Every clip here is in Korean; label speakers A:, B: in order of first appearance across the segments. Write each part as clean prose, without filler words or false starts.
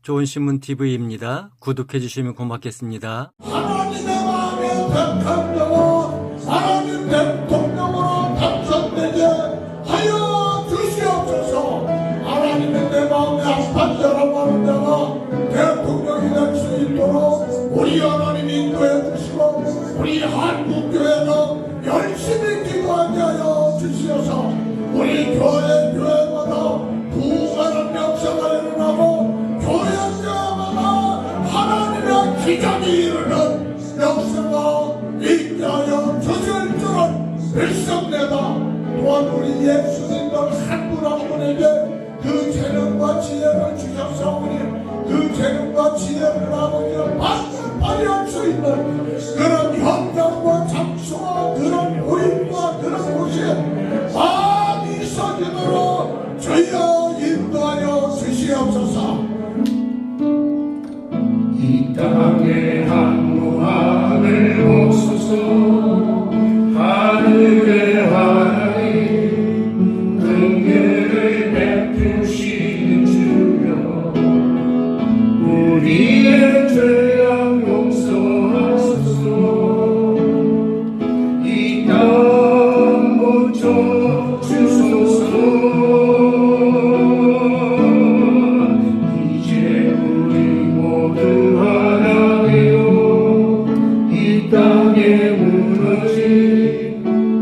A: 좋은 신문 TV입니다. 구독해 주시면 고맙겠습니다.
B: 하나님의 마음에 대통령으로 하나님 대통령으로 당선되게 하여 주시옵소서. 하나님의 내 마음에 아팠던 여러분 내가 대통령이 될 수 있도록 우리 하나님 인도해 주시고 우리 한국교회는 열심히 기도하게 하여 주시어서 우리 교회마다 부활한 역사가 일어나고 교회마다 하나님의 기적이 이르는 역사가 있게 하여 주실 줄은 믿습니다. 또한 우리 예수님도 한 분 한 분에게 그 재능과 지혜를 주셨사오니 그 재능과 지혜를 아버지를 발휘할 수 있는 그런 현장과 장소와 그런 모임과 그런 곳이 많이 있어지도록 주여 인도하여 주시옵소서.
C: 이 땅에 한 무함을 옥소서. 하늘의 하나님 긍휼을 베푸시는 주여, 우리의 죄악 용서하소서. 이 땅 고쳐 주소서. 이제 우리 모두 하나 되어 이 땅에 무너진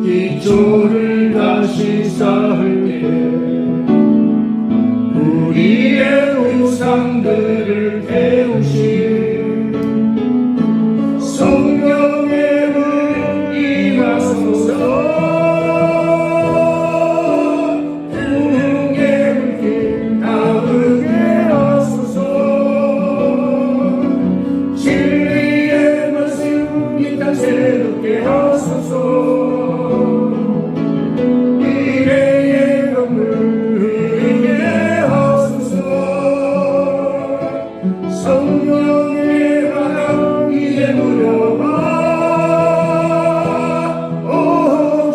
C: 기초를 다시 쌓을 때 우리의 우상들을 태우실 성령의 물 임하소서. 부흥의 물길 가득해 하소서. 진리의 말씀 이 땅 새롭게 하소서. 미래의 건물 흐르게 하소서. 성령의 바람 이제 불어와. 오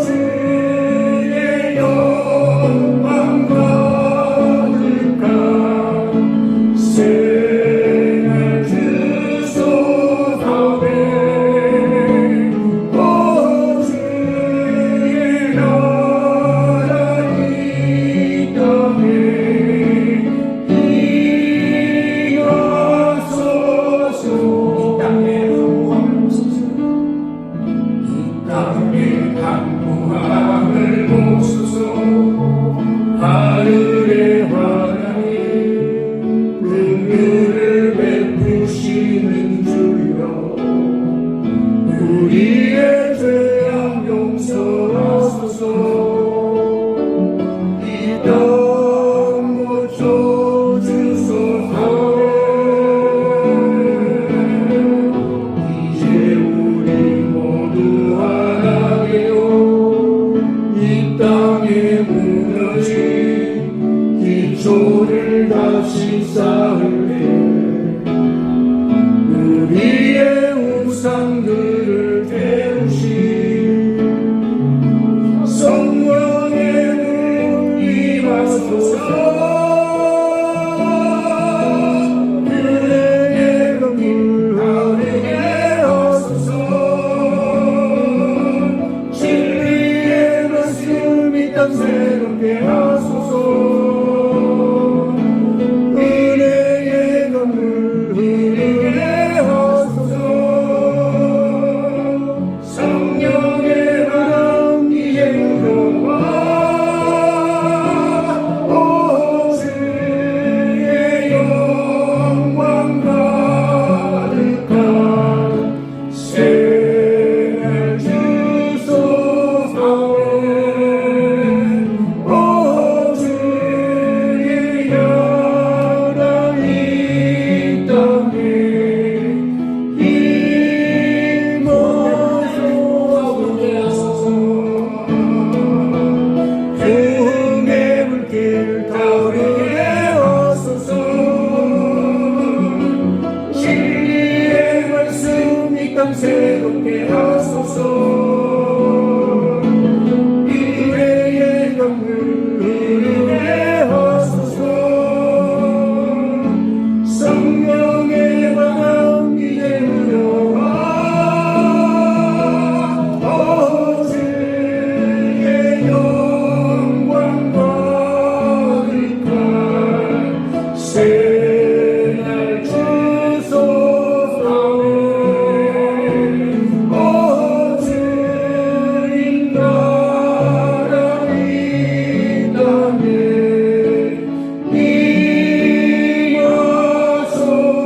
C: 주의 영광 가득한 새날 주소서되. 오 주의 나라 이 땅에 임하소서. 이 땅에 한무함을 옥소서. 하늘의 하나님 긍휼을 베푸시는 주여, 우리의 죄악 용서하소서. 이 땅 고쳐 주소서. 이제 우리 모두 하나 되어 이 땅에 무너진 기초를 다시 쌓을 때 우리의 우상들을 태우실 성령의 물 임하소서. 은혜의 건물 가득해 하소서. 진리의 말씀 이 땅 새롭게 하소서. 은혜의 건물 흐르게 하소서. 성령의 바람 이제 불어와. 오 주의 영광 가득한 새날 주소서. 오 주의 나라 이 땅에 임하소서. 부흥의 물길 타오르게 하소서. 진리의 말씀 이 땅 새롭게 하소서. 미래의 건물 흐르게 하소서. 성 새날 주소서 어제인 나라 이 땅에 임하소서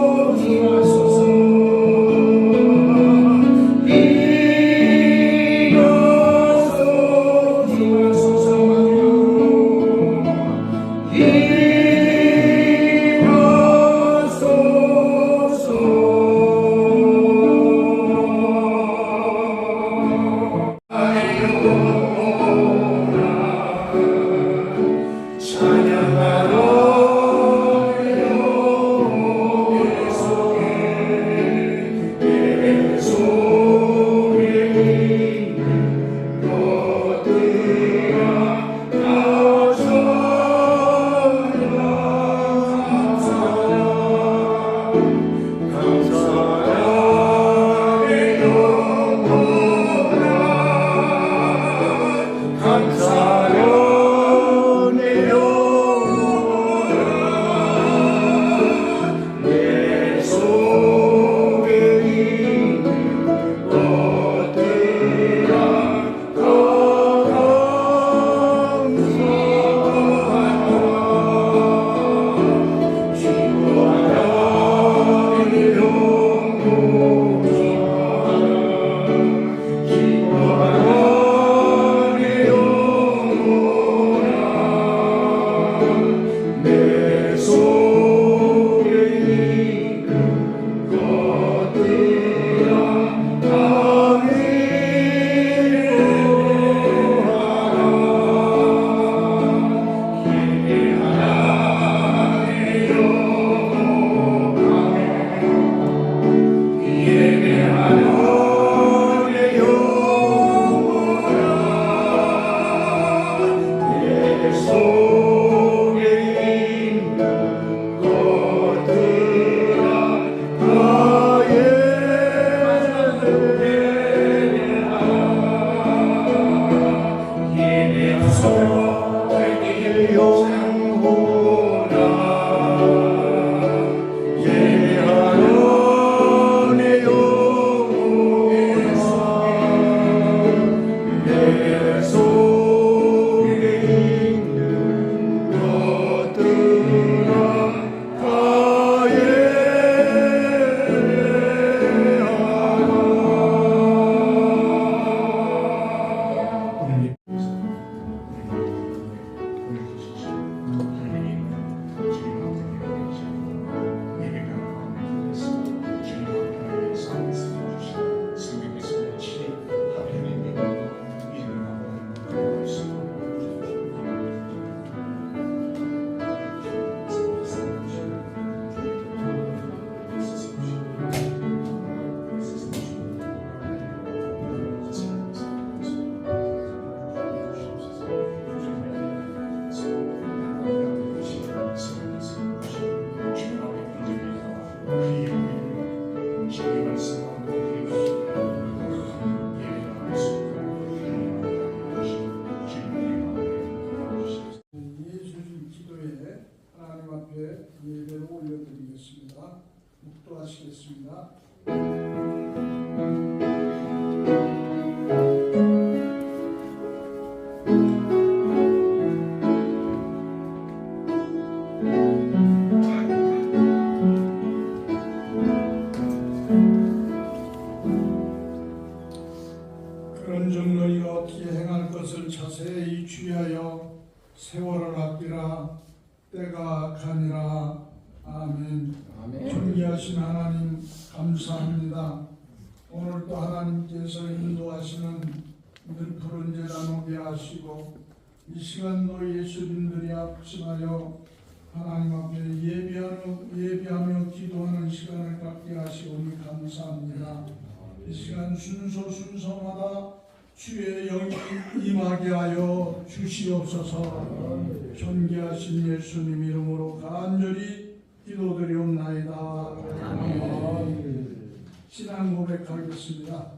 B: 예배를 올려드리겠습니다. 묵도하시겠습니다. 그런즉 너희가 어떻게 행할 것을 자세히 주의하여 세월을 아끼라. 때가 가니라. 아멘. 존귀하신 하나님 감사합니다. 오늘도 하나님께서 인도하시는 늘 푸른 재단 오게 하시고 이 시간도 예수님들이 합심하여 하나님 앞에 예비하며 기도하는 시간을 갖게 하시오니 감사합니다. 이 시간 순서마다 주의 영이 임하게 하여 주시옵소서. 존귀하신 예수님 이름으로 간절히 기도드리옵나이다. 아멘. 신앙 고백하겠습니다.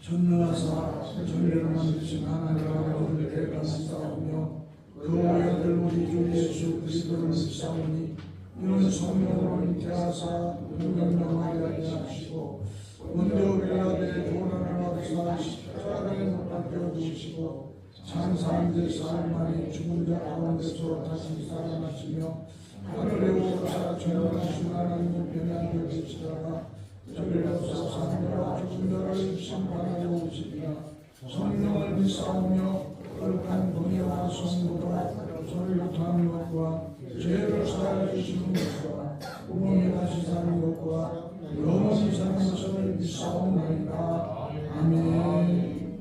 B: 전능하사 전례를 만드신 하나님 아버지를 대감사하며 그 아들 우리 주 예수 그리스도를 믿사오니 이는 성령으로 잉태하사 영영하게 하시고 본디오 빌라도의 고난을 받으사 십자가에 못 박혀 죽으시고 장사한 지 사흘 만에 죽은 자 가운데서 다시 살아나시며 하늘에 오르사 전능하신 하나님의 편향을 계시다가 저리로서 사는 자와 죽은 자를 심판하러 오시리라. 성령을 믿사오며 거룩한 공의와 성도가 저를 유탄 것과 죄를 사하여 주시는 것과 몸이 다시 사는 것과 영원히 사는 것을 믿사옵나이다. 아멘.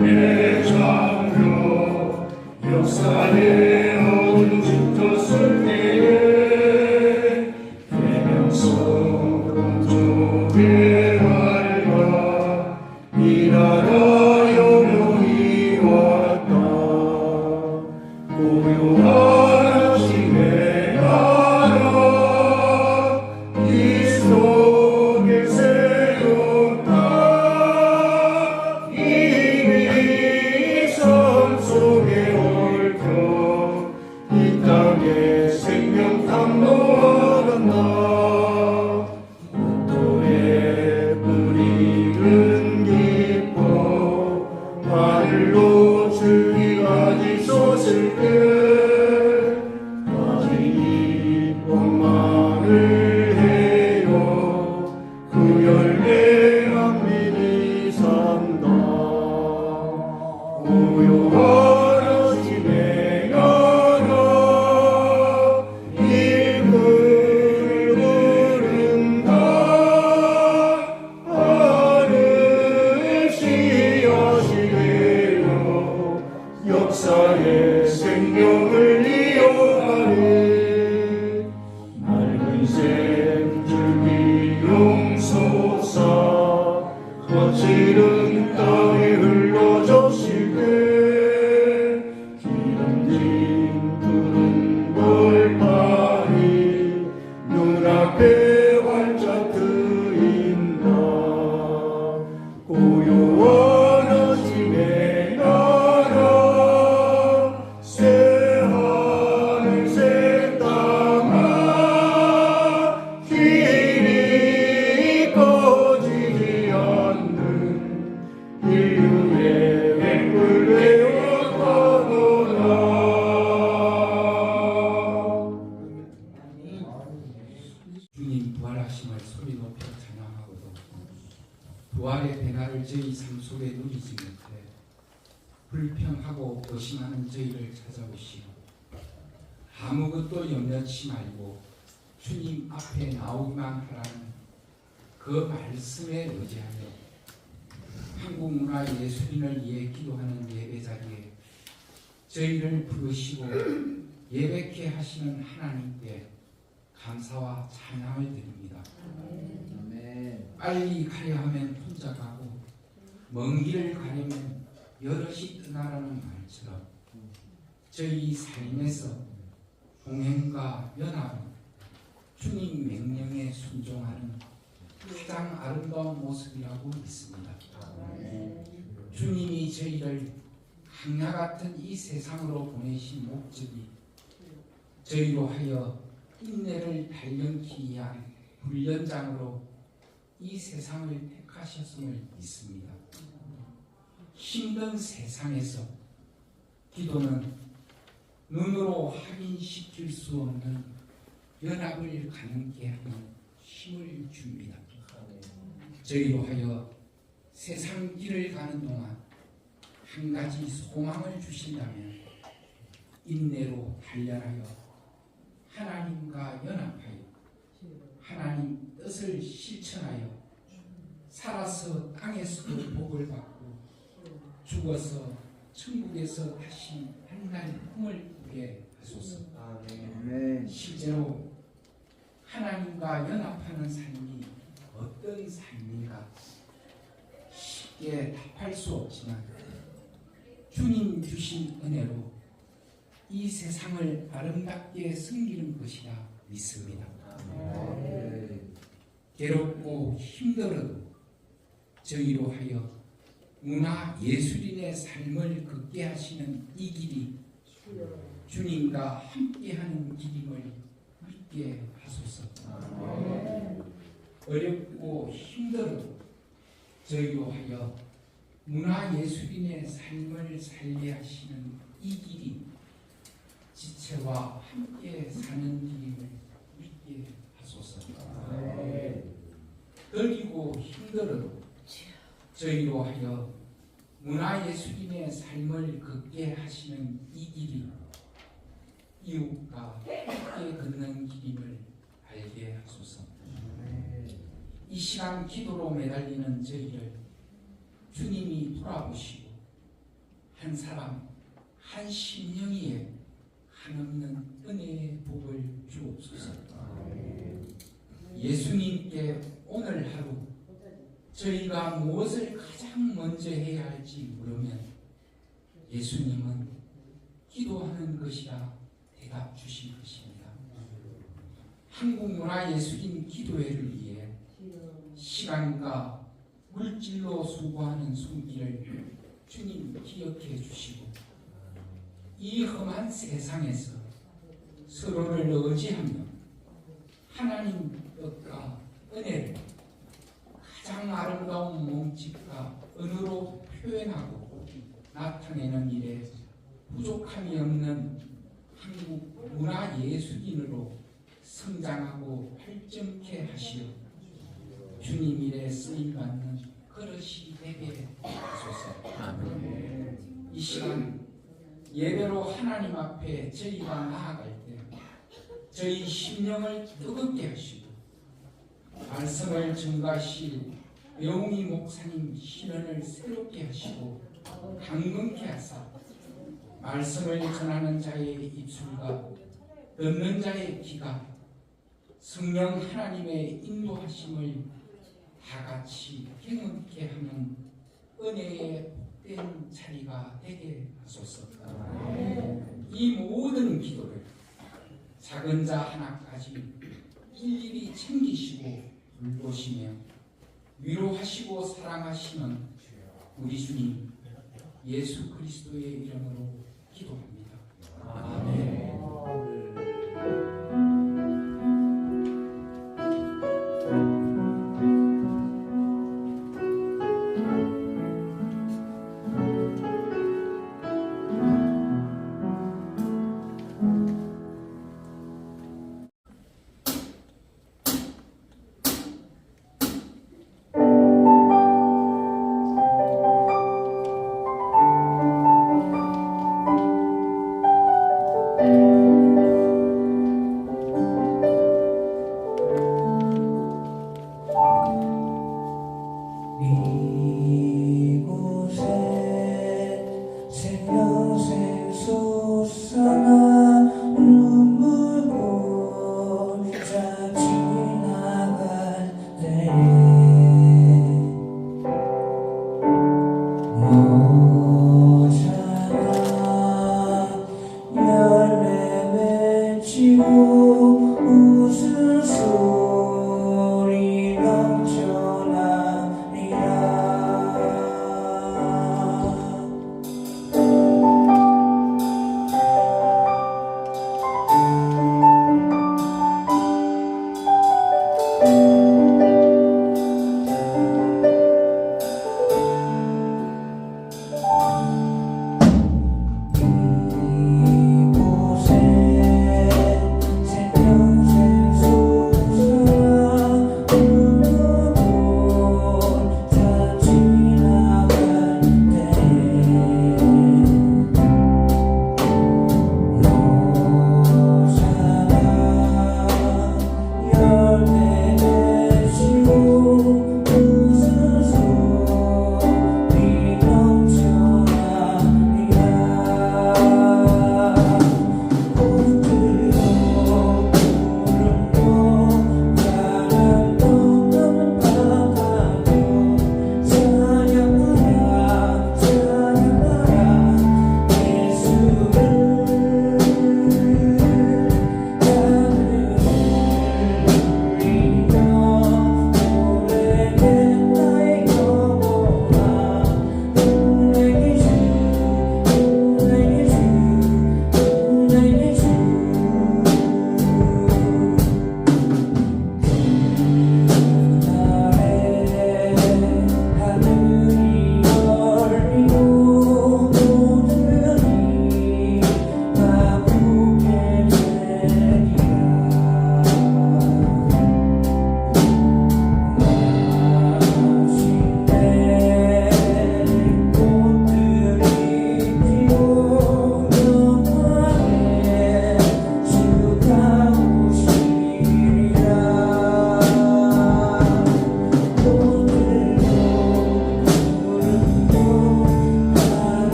C: 내 창조 역사의 어둠 짙었을 때에 대명성 공족의 말과 이 나라 영영이 왔다. 고요한 아침의 나라 이 속에 새롭다. 이미 성 속에 얽혀 이 땅에 생명 탐로하간다. 꽃도에 뿌리는 기뻐 하늘로 줄기가 지솟을 때 가진이 원망을 해요. 그 열매 만민이 산다. 고요한 아침에 나라 이름을 부른다. 하늘 씨앗이되어 역사의 생명을 이어가리. 맑은 샘줄기 용솟아 거칠은 땅에 흘러졌을 때 기름진 푸른 벌판이 눈앞에 활짝 트인다. 고요한 아침에 나라 새하늘 새 땅아 길이 꺼지지 않는 인류의 맹불 되어 가노라.
D: 주님 부활하심을 소리 높여 찬양하고도 부활의 변화를 저희 삶 속에 누리지 못해 불평하고 의심하는 저희를 찾아오시고 아무것도 염려치 말고 주님 앞에 나오기만 하라는 그 말씀에 의지하며 한국문화예술인을 위해 기도하는 예배 자리에 저희를 부르시고 예배케 하시는 하나님께 감사와 찬양을 드립니다. 빨리 가려 하면 혼자 가고 먼 길을 가려면 여럿이 떠나라는 말처럼 저희 삶에서 동행과 연합은 주님 명령에 순종하는 가장 아름다운 모습이라고 믿습니다. 주님이 저희를 강야 같은 이 세상으로 보내신 목적이 저희로 하여 인내를 단련케 위한 훈련장으로 이 세상을 택하셨음을 믿습니다. 힘든 세상에서 기도는 눈으로 확인시킬 수 없는 연합을 가능케 하는 힘을 줍니다. 저희로 하여 세상 길을 가는 동안 한 가지 소망을 주신다면 인내로 단련하여 하나님과 연합하여 하나님 뜻을 실천하여 살아서 땅에서도 복을 받고 죽어서 천국에서 다시 한날 꿈을 꾸게 하소서. 실제로 하나님과 연합하는 삶이 어떤 삶인가 쉽게 답할 수 없지만 주님 주신 은혜로 이 세상을 아름답게 섬기는 것이라 믿습니다. 괴롭고 힘들어도 저희로 하여 문화 예술인의 삶을 걷게 하시는 이 길이 주님과 함께하는 길임을 믿게 하소서. 어렵고 힘들어도 저희로 하여 문화 예술인의 삶을 살게 하시는 이 길이 지체와 함께 사는 길임을 믿게 하소서. 어리고 힘들어도 저희로 하여 문화예술인의 삶을 걷게 하시는 이 길이 이웃과 함께 걷는 길임을 알게 하소서. 이 시간 기도로 매달리는 저희를 주님이 돌아보시고 한 사람 한 심령이에 한없는 은혜의 복을 주옵소서. 예수님께 오늘 하루 저희가 무엇을 가장 먼저 해야 할지 물으면 예수님은 기도하는 것이라 대답 주실 것입니다. 한국문화예술인 기도회를 위해 시간과 물질로 수고하는 손길을 주님 기억해 주시고 이 험한 세상에서 서로를 의지하며 하나님 뜻과 은혜를 가장 아름다운 몸짓과 언어로 표현하고 나타내는 일에 부족함이 없는 한국 문화예술인으로 성장하고 발전케 하시어 주님 일에 쓰임받는 그릇이 되게 하소서. 이 시간 예배로 하나님 앞에 저희가 나아갈 때 저희 심령을 뜨겁게 하시고 말씀을 증가하실 명웅이 목사님 신원을 새롭게 하시고 강건케 하사 말씀을 전하는 자의 입술과 듣는 자의 귀가 성령 하나님의 인도하심을 다 같이 경험케 하는 은혜의 복된 자리가 되게 하소서. 이 모든 기도를 작은 자 하나까지 일일이 챙기시고 돌보시며 위로하시고 사랑하시는 우리 주님 예수 그리스도의 이름으로 기도합니다. 아멘.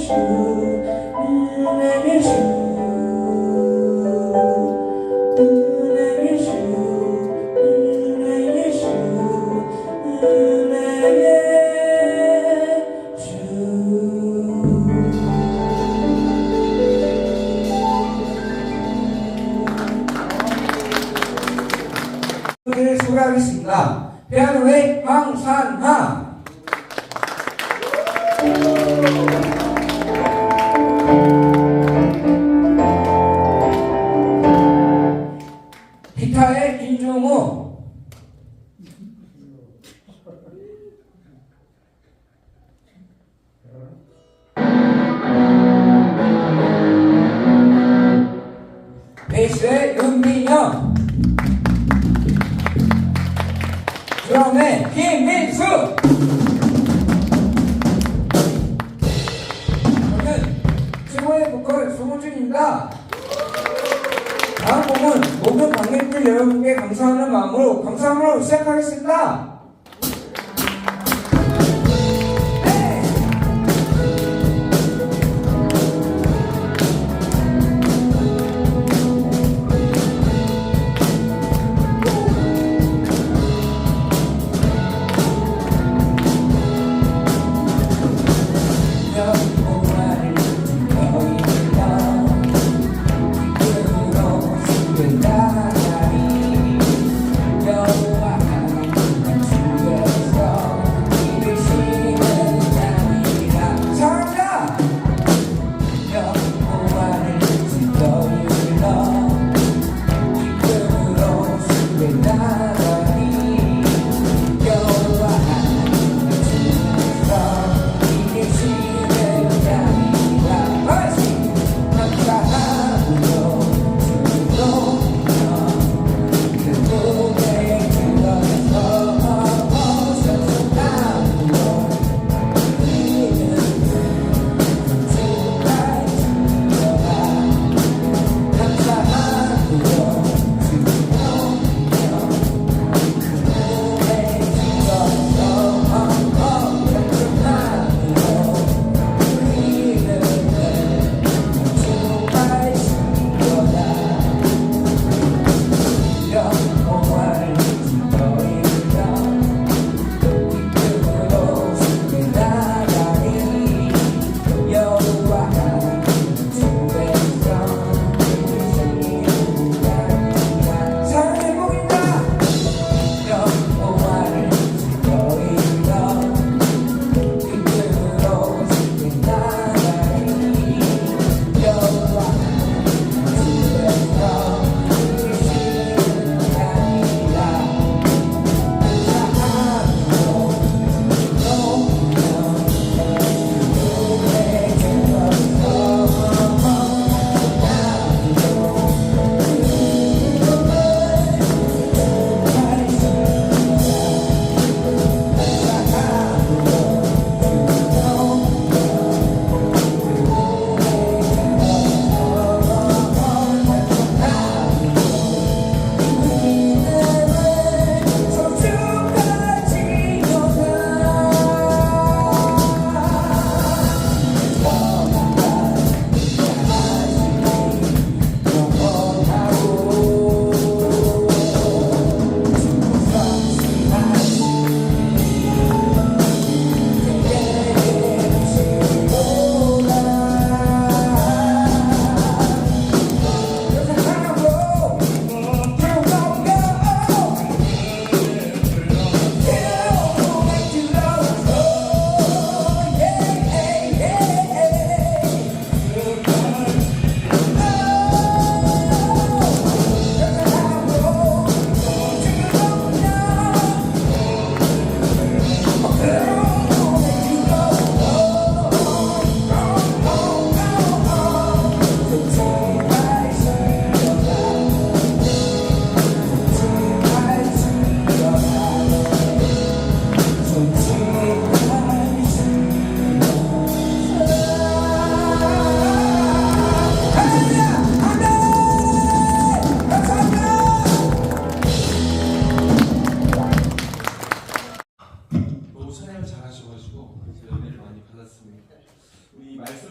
E: 주 은혜의 주 은혜의 주 은혜의 주 은혜의 주 를 소개하겠습니다. 피아노의 황산하 기타의 김종우 베이스의 윤민영 드럼의 김민수 저는 최고의 보컬 송호준입니다. 다음 곡은 모든 관객들 여러분께 감사하는 마음으로 감사함으로 시작하겠습니다. 여호와 하나님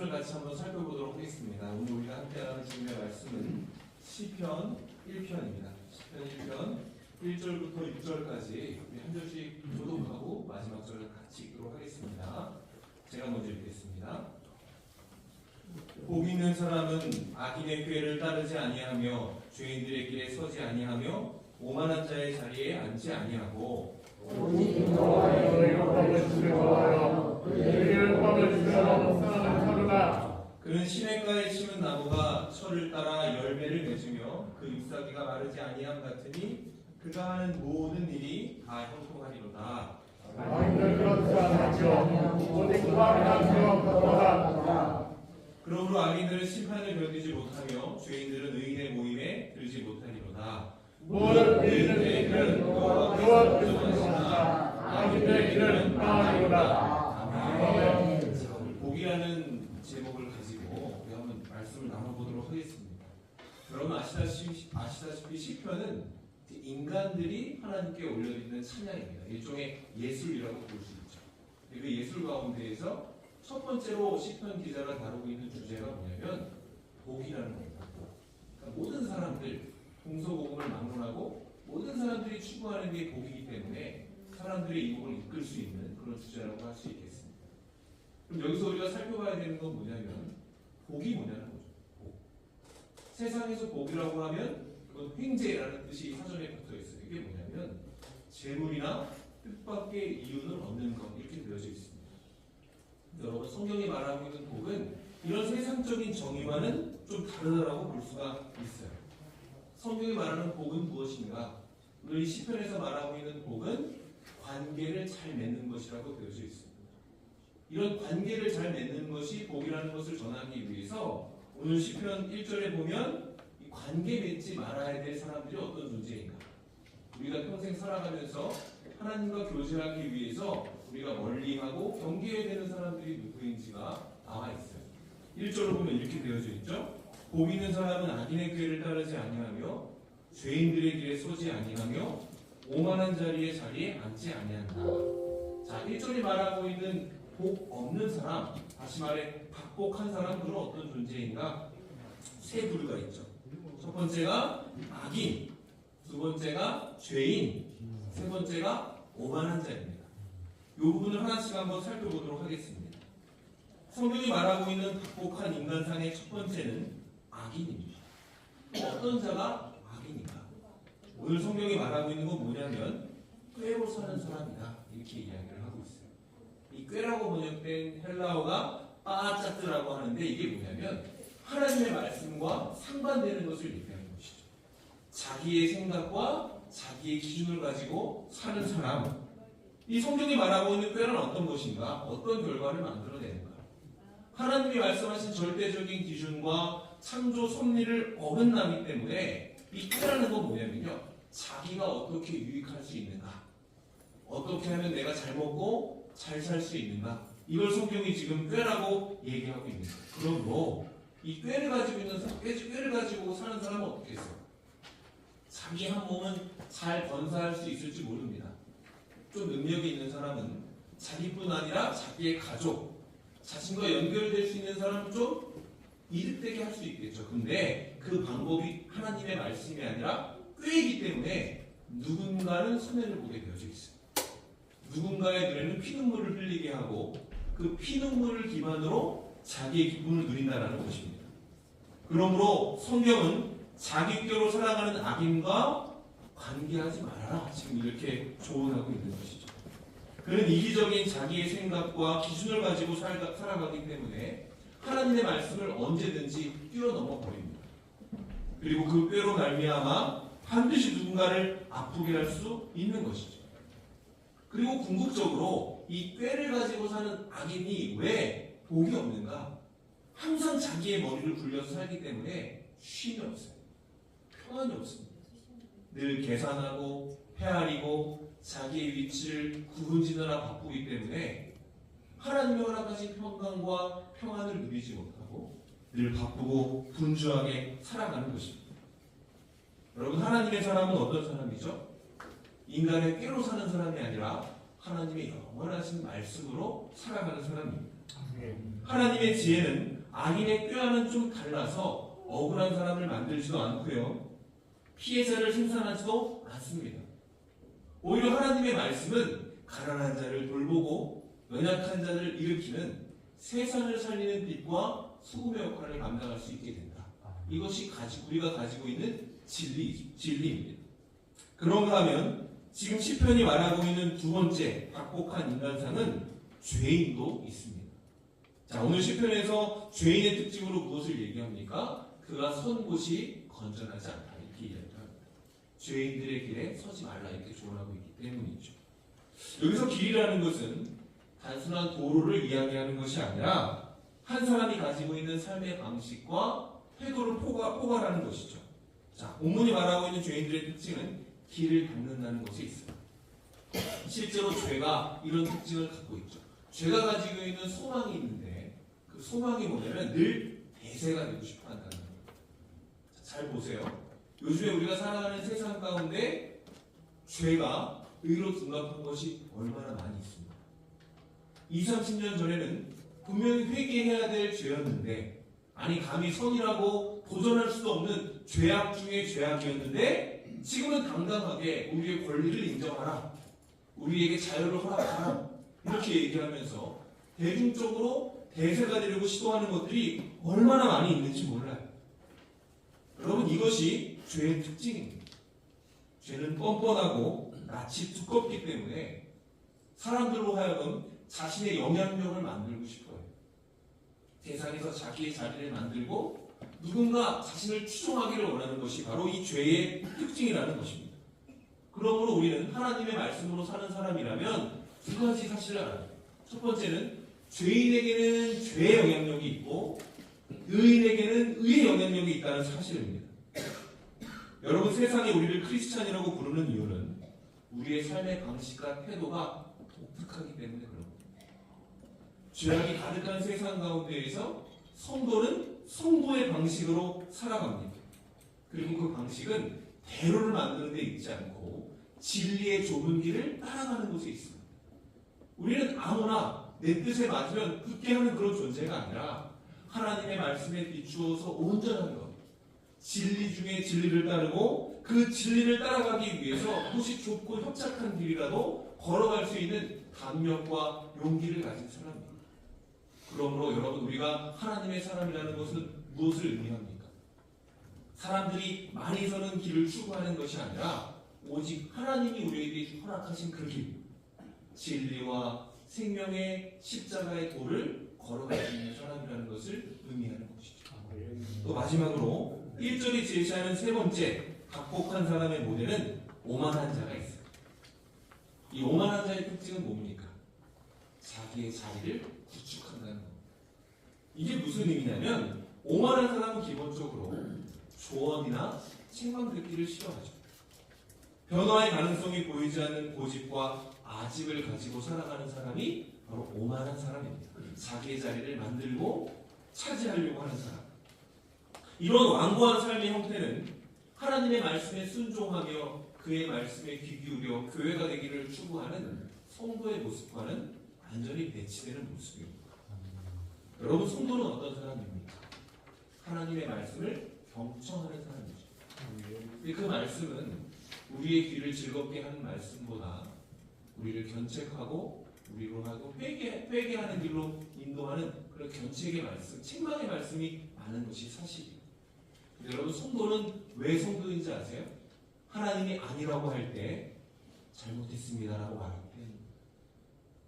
F: 말씀을 같이 한번 살펴보도록 하겠습니다. 오늘 우리가 함께 나눌 주님의 말씀은 시편 1편입니다. 시편 1편 1절부터 6절까지 우리 한 절씩 교독하고 마지막 절을 같이 읽도록 하겠습니다. 제가 먼저 읽겠습니다. 복 있는 사람은 악인의 꾀를 따르지 아니하며 죄인들의 길에 서지 아니하며 오만한 자의 자리에 앉지 아니하고
C: 오직 여호와의 영광을 두려워하여 그의 영광을 주시러 사랑을 하루라.
F: 그는 시냇가에 심은 나무가 철을 따라 열매를 맺으며 그 잎사귀가 마르지 아니함 같으니 그가 하는 모든 일이 다 형통하리로다.
C: 악인들 그렇지 않았죠. 오직 구하라 그러하라.
F: 그러므로 악인들은 심판을 견디지 못하며 죄인들은 의인의 모임에 들지 못하리로다.
C: 무릇 의인의 길은 여호와께서 인도하시나 악인의 길은 망하리로다. 아멘.
F: 자, 오늘 복이라는 제목을 가지고 우리 한번 말씀을 나눠보도록 하겠습니다. 여러분 아시다시피 시편은 인간들이 하나님께 올려드리는 찬양입니다. 일종의 예술이라고 볼 수 있죠. 그 예술 가운데에서 첫 번째로 시편 기자가 다루고 있는 주제가 뭐냐면 복이라는 겁니다. 그러니까 모든 사람들 동서복음을 막론하고 모든 사람들이 추구하는 게 복이기 때문에 사람들의 이복을 이끌 수 있는 그런 주제라고 할 수 있겠습니다. 그럼 여기서 우리가 살펴봐야 되는 건 뭐냐면 복이 뭐냐는 거죠. 복. 세상에서 복이라고 하면 그건 횡재라는 뜻이 사전에 붙어 있어요. 이게 뭐냐면 재물이나 뜻밖의 이윤을 얻는 것 이렇게 되어져 있습니다. 여러분 성경이 말하고 있는 복은 이런 세상적인 정의와는 좀 다르다고 볼 수가 있어요. 성경이 말하는 복은 무엇인가? 오늘 이 시편에서 말하고 있는 복은 관계를 잘 맺는 것이라고 되어져 있습니다. 이런 관계를 잘 맺는 것이 복이라는 것을 전하기 위해서 오늘 시편 1절에 보면 이 관계 맺지 말아야 될 사람들이 어떤 존재인가? 우리가 평생 살아가면서 하나님과 교제하기 위해서 우리가 멀리하고 경계해야 되는 사람들이 누구인지가 나와 있어요. 1절로 보면 이렇게 되어져 있죠. 복 있는 사람은 악인의 꾀를 따르지 아니하며 죄인들의 길에 서지 아니하며 오만한 자리에 앉지 아니한다. 자, 1절이 말하고 있는 복 없는 사람, 다시 말해 박복한 사람들은 어떤 존재인가? 세 부류가 있죠. 첫 번째가 악인, 두 번째가 죄인, 세 번째가 오만한 자입니다. 이 부분을 하나씩 한번 살펴보도록 하겠습니다. 성경이 말하고 있는 박복한 인간상의 첫 번째는 악인입니다. 어떤 자가 악인인가? 오늘 성경이 말하고 있는 건 뭐냐면 꾀로 사는 사람이다 이렇게 이야기를 하고 있어요. 이 꾀라고 번역된 헬라어가 빠짜뜨라고 하는데 이게 뭐냐면 하나님의 말씀과 상반되는 것을 얘기하는 것이죠. 자기의 생각과 자기의 기준을 가지고 사는 사람. 이 성경이 말하고 있는 꾀는 어떤 것인가? 어떤 결과를 만들어내는가? 하나님이 말씀하신 절대적인 기준과 창조 섭리를 어긋나기 때문에 이 꾀라는 건 뭐냐면요. 자기가 어떻게 유익할 수 있는가? 어떻게 하면 내가 잘 먹고 잘 살 수 있는가? 이걸 성경이 지금 꾀라고 얘기하고 있는 거예요. 그러므로 이 꾀를 가지고 사는 사람은 어떻게 했어요? 자기 한 몸은 잘 건사할 수 있을지 모릅니다. 좀 능력이 있는 사람은 자기뿐 아니라 자기의 가족, 자신과 연결될 수 있는 사람은 좀 이득되게 할 수 있겠죠. 근데 그 방법이 하나님의 말씀이 아니라 꾀이기 때문에 누군가는 손해를 보게 되어져 있어요. 누군가의 눈에는 피눈물을 흘리게 하고 그 피눈물을 기반으로 자기의 기쁨을 누린다는 것입니다. 그러므로 성경은 자기 꾀로 살아가는 악인과 관계하지 말아라. 지금 이렇게 조언하고 있는 것이죠. 그는 이기적인 자기의 생각과 기준을 가지고 살아가기 때문에 하나님의 말씀을 언제든지 뛰어넘어 버립니다. 그리고 그 꾀로 말미암아 반드시 누군가를 아프게 할 수 있는 것이죠. 그리고 궁극적으로 이 꾀를 가지고 사는 악인이 왜 복이 없는가? 항상 자기의 머리를 굴려서 살기 때문에 쉼이 없어요. 평안이 없습니다. 늘 계산하고 헤아리고 자기의 위치를 구분짓느라 바쁘기 때문에 하나님의 허락하신 평강과 평안을 누리지 못하고 늘 바쁘고 분주하게 살아가는 것입니다. 여러분, 하나님의 사람은 어떤 사람이죠? 인간의 꾀로 사는 사람이 아니라 하나님의 영원하신 말씀으로 살아가는 사람입니다. 하나님의 지혜는 악인의 꾀와는 좀 달라서 억울한 사람을 만들지도 않고요. 피해자를 생산하지도 않습니다. 오히려 하나님의 말씀은 가난한 자를 돌보고 연약한 자를 일으키는 세상을 살리는 빛과 소금의 역할을 감당할 수 있게 된다. 이것이 우리가 가지고 있는 진리입니다. 그런가 하면 지금 시편이 말하고 있는 두 번째 각복한 인간상은 죄인도 있습니다. 자, 오늘 시편에서 죄인의 특징으로 무엇을 얘기합니까? 그가 선 곳이 건전하지 않다 이렇게 이야기합니다. 죄인들의 길에 서지 말라 이렇게 조언하고 있기 때문이죠. 여기서 길이라는 것은 단순한 도로를 이야기하는 것이 아니라 한 사람이 가지고 있는 삶의 방식과 태도를 포괄하는 것이죠. 자, 본문이 말하고 있는 죄인들의 특징은 길을 닦는다는 것에 있습니다. 실제로 죄가 이런 특징을 갖고 있죠. 죄가 가지고 있는 소망이 있는데 그 소망이 뭐냐면 늘 대세가 되고 싶어 한다는 거예요. 잘 보세요. 요즘에 우리가 살아가는 세상 가운데 죄가 의로 둔갑한 것이 얼마나 많이 있습니다. 20, 30년 전에는 분명히 회개해야 될 죄였는데 아니 감히 선이라고 도전할 수도 없는 죄악 중에 죄악이었는데 지금은 당당하게 우리의 권리를 인정하라. 우리에게 자유를 허락하라. 이렇게 얘기하면서 대중적으로 대세가 되려고 시도하는 것들이 얼마나 많이 있는지 몰라요. 여러분 이것이 죄의 특징입니다. 죄는 뻔뻔하고 낯이 두껍기 때문에 사람들로 하여금 자신의 영향력을 만들고 싶어요. 세상에서 자기의 자리를 만들고 누군가 자신을 추종하기를 원하는 것이 바로 이 죄의 특징이라는 것입니다. 그러므로 우리는 하나님의 말씀으로 사는 사람이라면 두 가지 사실을 알아요. 첫 번째는 죄인에게는 죄의 영향력이 있고 의인에게는 의의 영향력이 있다는 사실입니다. 여러분 세상이 우리를 크리스찬이라고 부르는 이유는 우리의 삶의 방식과 태도가 독특하기 때문에 그런 겁니다. 죄악이 가득한 세상 가운데에서 성도는 성도의 방식으로 살아갑니다. 그리고 그 방식은 대로를 만드는 데 있지 않고 진리의 좁은 길을 따라가는 곳에 있습니다. 우리는 아무나 내 뜻에 맞으면 굳게 하는 그런 존재가 아니라 하나님의 말씀에 비추어서 온전한 것, 진리 중에 진리를 따르고 그 진리를 따라가기 위해서 그것이 좁고 협착한 길이라도 걸어갈 수 있는 담력과 용기를 가진 사람입니다. 그러므로 여러분 우리가 하나님의 사람이라는 것은 무엇을 의미합니까? 사람들이 많이 서는 길을 추구하는 것이 아니라 오직 하나님이 우리에게 허락하신 그 길, 진리와 생명의 십자가의 도를 걸어갈 수 있는 사람이라는 것을 의미하는 것이죠. 또 마지막으로 1절이 제시하는 세 번째 각복한 사람의 모델은 오만한 자가 있어요. 이 오만한 자의 특징은 뭡니까? 자기의 자리를 구축한다는 겁니다. 이게 무슨 의미냐면 오만한 사람은 기본적으로 조언이나 책망 듣기를 싫어하죠. 변화의 가능성이 보이지 않는 고집과 아집을 가지고 살아가는 사람이 바로 오만한 사람입니다. 자기의 자리를 만들고 차지하려고 하는 사람. 이런 완고한 삶의 형태는 하나님의 말씀에 순종하며 그의 말씀에 귀 기울여 교회가 되기를 추구하는 성도의 모습과는 완전히 배치되는 모습입니다. 여러분 성도는 어떤 사람입니까? 하나님의 말씀을 경청하는 사람이죠. 근데 그 말씀은 우리의 귀를 즐겁게 하는 말씀보다 우리를 견책하고 우리로 하고 회개하는 길로 인도하는 그런 견책의 말씀, 책망의 말씀이 많은 것이 사실이에요. 여러분 성도는 왜 성도인지 아세요? 하나님이 아니라고 할 때 잘못했습니다라고 말하기 때문입니다.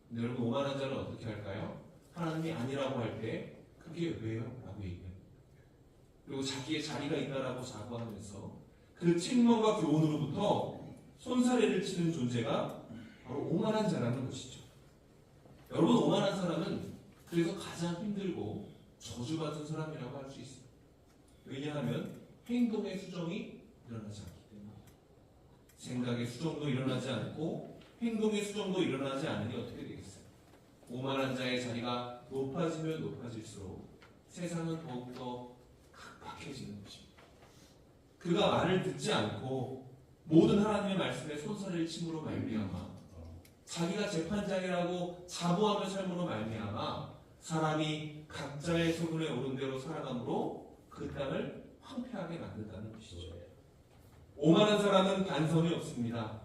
F: 근데 여러분 오만한 자는 어떻게 할까요? 하나님이 아니라고 할 때 그게 왜요? 라고 얘기해요. 그리고 자기의 자리가 있다라고 자부하면서 그 책망과 교훈으로부터 손사래를 치는 존재가 바로 오만한 자라는 것이죠. 여러분 오만한 사람은 그래서 가장 힘들고 저주받은 사람이라고 할 수 있어요. 왜냐하면 행동의 수정이 일어나지 않기 때문에 생각의 수정도 일어나지 않고 행동의 수정도 일어나지 않으니 어떻게 되겠어요? 오만한 자의 자리가 높아지면 높아질수록 세상은 더욱더 각박해지는 것입니다. 그가 말을 듣지 않고 모든 하나님의 말씀에 손살을 침으로 말미암아 자기가 재판장이라고 자부하며 삶으로 말미암아 사람이 각자의 소근에 오른 대로 살아감으로 그 땅을 황폐하게 만든다는 것이죠. 오만한 사람은 반성이 없습니다.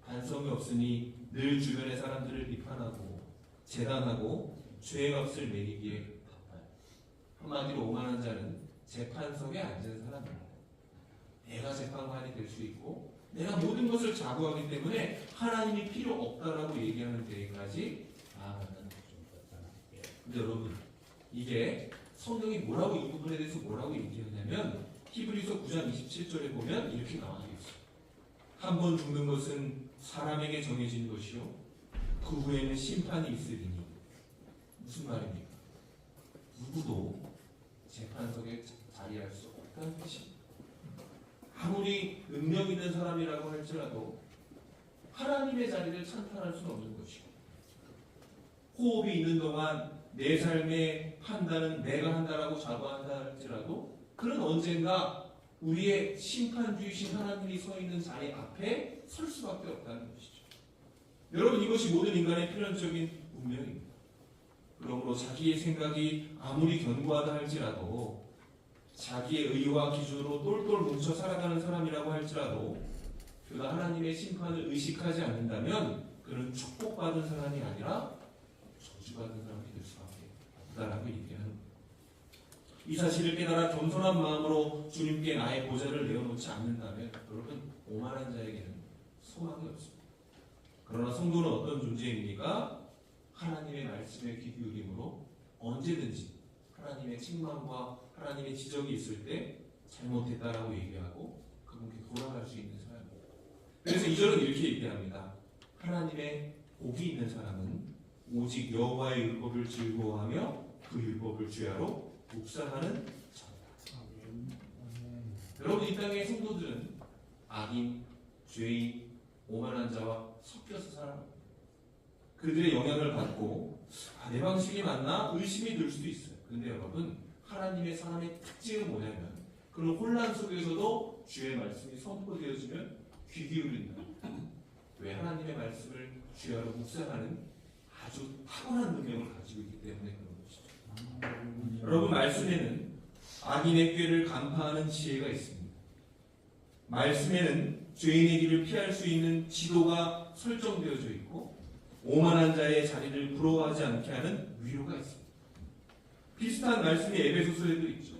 F: 반성이 없으니 늘 주변의 사람들을 비판하고 재단하고 죄의 값을 매기기에 바빠요. 한마디로 오만한 자는 재판석에 앉은 사람입니다. 내가 재판관이 될 수 있고 내가 모든 것을 자부하기 때문에 하나님이 필요 없다라고 얘기하는 데까지 나아가는 거죠. 근데 여러분, 이게 성경이 뭐라고 이 부분에 대해서 뭐라고 얘기하냐면 히브리서 9장 27절에 보면 이렇게 나와 있어요. 한 번 죽는 것은 사람에게 정해진 것이요 그 후에는 심판이 있으리니. 무슨 말입니까? 누구도 재판석에 자리할 수 없다는 것입니다. 아무리 능력 있는 사람이라고 할지라도 하나님의 자리를 찬탄할 수는 없는 것이고, 호흡이 있는 동안 내 삶의 판단은 내가 한다라고 자부한다 할지라도 그는 언젠가 우리의 심판주이신 하나님이 서 있는 자리 앞에 설 수밖에 없다는 것이죠. 여러분, 이것이 모든 인간의 필연적인 운명입니다. 그러므로 자기의 생각이 아무리 견고하다 할지라도, 자기의 의와 기준으로 똘똘 뭉쳐 살아가는 사람이라고 할지라도 그가 하나님의 심판을 의식하지 않는다면 그는 축복받은 사람이 아니라 저주받은 사람이 될 수밖에 없다라고 얘기하는 거예요. 이 사실을 깨달아 겸손한 마음으로 주님께 나의 보좌를 내어놓지 않는다면 여러분, 오만한 자에게는 소망이 없습니다. 그러나 성도는 어떤 존재입니까? 하나님의 말씀에 귀 기울임으로 언제든지 하나님의 책망과 하나님의 지적이 있을 때 잘못했다라고 얘기하고 그분께 돌아갈 수 있는 사람입니다. 그래서 2절은 이렇게 얘기합니다. 하나님의 복이 있는 사람은 오직 여호와의 율법을 즐거워하며 그 율법을 주야로 묵상하는 자다. 여러분, 이 땅의 성도들은 악인, 죄인, 오만한 자와 섞여서 살아갑니다. 그들의 영향을 받고 내 방식이 맞나? 의심이 들 수도 있어요. 근데 여러분, 하나님의 사람의 특징은 뭐냐면 그런 혼란 속에서도 주의 말씀이 선포되어지면 귀 기울인다. 왜? 하나님의 말씀을 주야로 묵상하는 아주 탁월한 능력을 가지고 있기 때문에 그런 것이죠. 여러분, 말씀에는 악인의 꾀를 간파하는 지혜가 있습니다. 말씀에는 죄인의 길을 피할 수 있는 지도가 설정되어져 있고 오만한 자의 자리를 부러워하지 않게 하는 위로가 있습니다. 비슷한 말씀이 에베소서에도 있죠.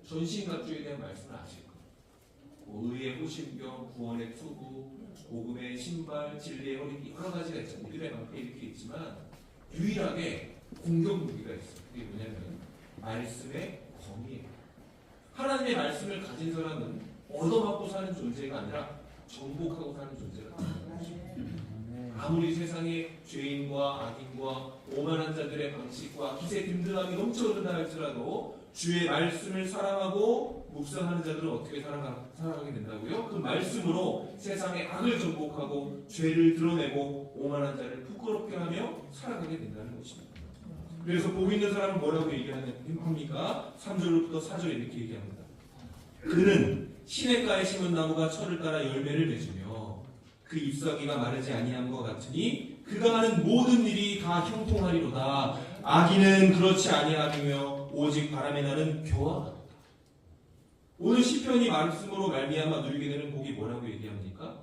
F: 전신갑주에 대한 말씀을 아실 거예요. 의의 호심경, 구원의 투구, 복음의 신발, 진리의 허리띠, 여러 가지가 있잖아요. 우리의 방패 이렇게 있지만 유일하게 공격 무기가 있어요. 그게 뭐냐면 말씀의 검이에요. 하나님의 말씀을 가진 사람은 얻어맞고 사는 존재가 아니라 정복하고 사는 존재가 됩니다. 아무리 세상의 죄인과 악인과 오만한 자들의 방식과 기세 든든함이 넘쳐흐른다 할지라도 주의 말씀을 사랑하고 묵상하는 자들은 어떻게 살아가게 된다고요? 그 말씀으로 세상의 악을 정복하고 죄를 드러내고 오만한 자를 부끄럽게 하며 살아가게 된다는 것입니다. 그래서 복 있는 사람은 뭐라고 얘기합니까? 3절부터 4절에 이렇게 얘기합니다. 그는 시냇가에 심은 나무가 철을 따라 열매를 맺으며 그 잎사귀가 마르지 아니함과 같으니 그가 하는 모든 일이 다 형통하리로다. 악인은 그렇지 아니하며 오직 바람에 나는 겨와 같다. 오늘 시편이 말씀으로 말미암아 누리게 되는 복이 뭐라고 얘기합니까?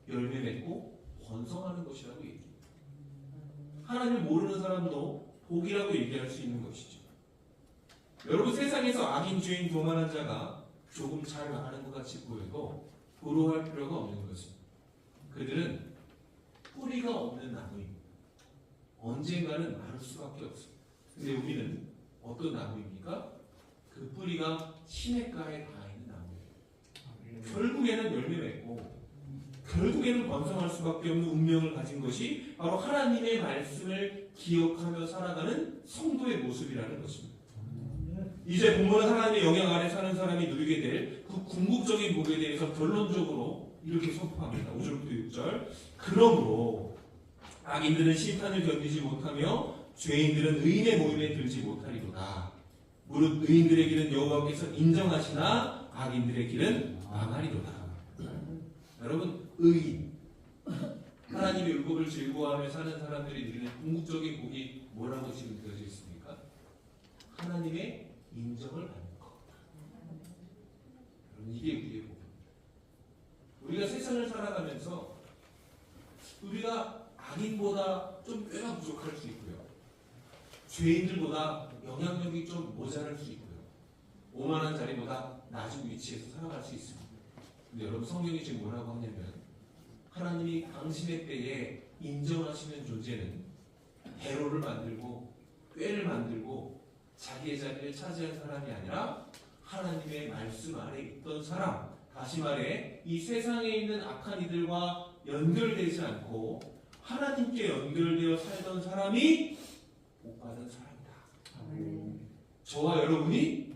F: 열매 맺고 번성하는 것이라고 얘기합니다. 하나님을 모르는 사람도 복이라고 얘기할 수 있는 것이죠. 여러분, 세상에서 악인, 죄인, 교만한 자가 조금 잘 나가는 것 같이 보여도 부러워할 필요가 없는 것입니다. 그들은 뿌리가 없는 나무입니다. 언젠가는 마를 수밖에 없습니다. 근데 우리는 어떤 나무입니까? 그 뿌리가 시냇가에 닿아 있는 나무예요. 결국에는 열매 맺고 결국에는 번성할 수밖에 없는 운명을 가진 것이 바로 하나님의 말씀을 기억하며 살아가는 성도의 모습이라는 것입니다. 이제 본문은 하나님의 영향 아래 사는 사람이 누리게 될 그 궁극적인 복에 대해서 결론적으로 이렇게 선포합니다. 5절부터 6절. 그러므로 악인들은 심판을 견디지 못하며 죄인들은 의인의 모임에 들지 못하리로다. 무릇 의인들의 길은 여호와께서 인정하시나 악인들의 길은 망하리로다. 여러분, 의인, 하나님의 율법을 즐거워하며 사는 사람들이 누리는 궁극적인 복이 뭐라고 지금 되어져 있습니까? 하나님의 인정을 받는 것. 여러분, 이게 우리의 복입니다. 우리가 세상을 살아가면서 우리가 악인보다 좀 꾀가 부족할 수 있고요. 죄인들보다 영향력이 좀 모자랄 수 있고요. 오만한 자리보다 낮은 위치에서 살아갈 수 있습니다. 근데 여러분, 성경이 지금 뭐라고 하냐면 하나님이 당신의 때에 인정하시는 존재는 대로를 만들고 꾀를 만들고 자기의 자리를 차지한 사람이 아니라 하나님의 말씀 아래 있던 사람, 다시 말해 이 세상에 있는 악한 이들과 연결되지 않고 하나님께 연결되어 살던 사람이 복받은 사람이다. 저와 여러분이,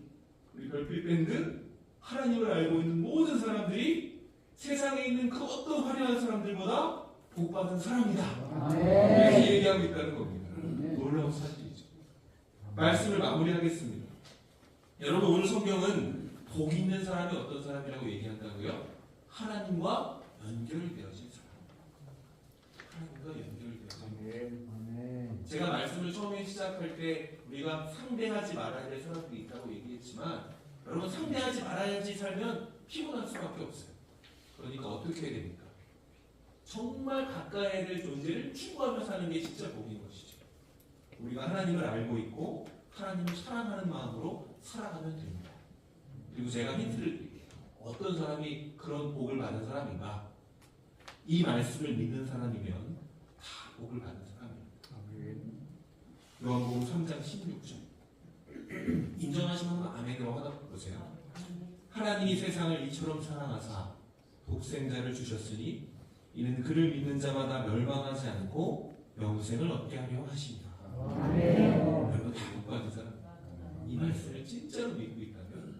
F: 우리 별빛밴드, 하나님을 알고 있는 모든 사람들이 세상에 있는 그 어떤 화려한 사람들보다 복받은 사람이다. 이렇게 얘기하고 있다는 겁니다. 놀라운 사실이죠. 말씀을 마무리하겠습니다. 여러분, 오늘 성경은 복 있는 사람이 어떤 사람이라고 얘기한다고요? 하나님과 연결되어진 사람. 하나님과 연결되어진 사람. 제가 말씀을 처음에 시작할 때 우리가 상대하지 말아야 될 사람들이 있다고 얘기했지만, 여러분, 상대하지 말아야지 살면 피곤할 수밖에 없어요. 그러니까 어떻게 해야 됩니까? 정말 가까이 될 존재를 추구하며 사는 게 진짜 복인 것이죠. 우리가 하나님을 알고 있고 하나님을 사랑하는 마음으로 살아가면 됩니다. 그리고 제가 힌트를 드릴게요. 어떤 사람이 그런 복을 받은 사람인가? 이 말씀을 믿는 사람이면 다 복을 받는 사람입니다. 요한복음 3장 16절. 인정하시면 아멘이라고 하나 보세요. 하나님이 세상을 이처럼 사랑하사 독생자를 주셨으니 이는 그를 믿는 자마다 멸망하지 않고 영생을 얻게 하려 하십니다. 여러분, 다 복받은 사람, 이 말씀을 진짜로 믿고 있다면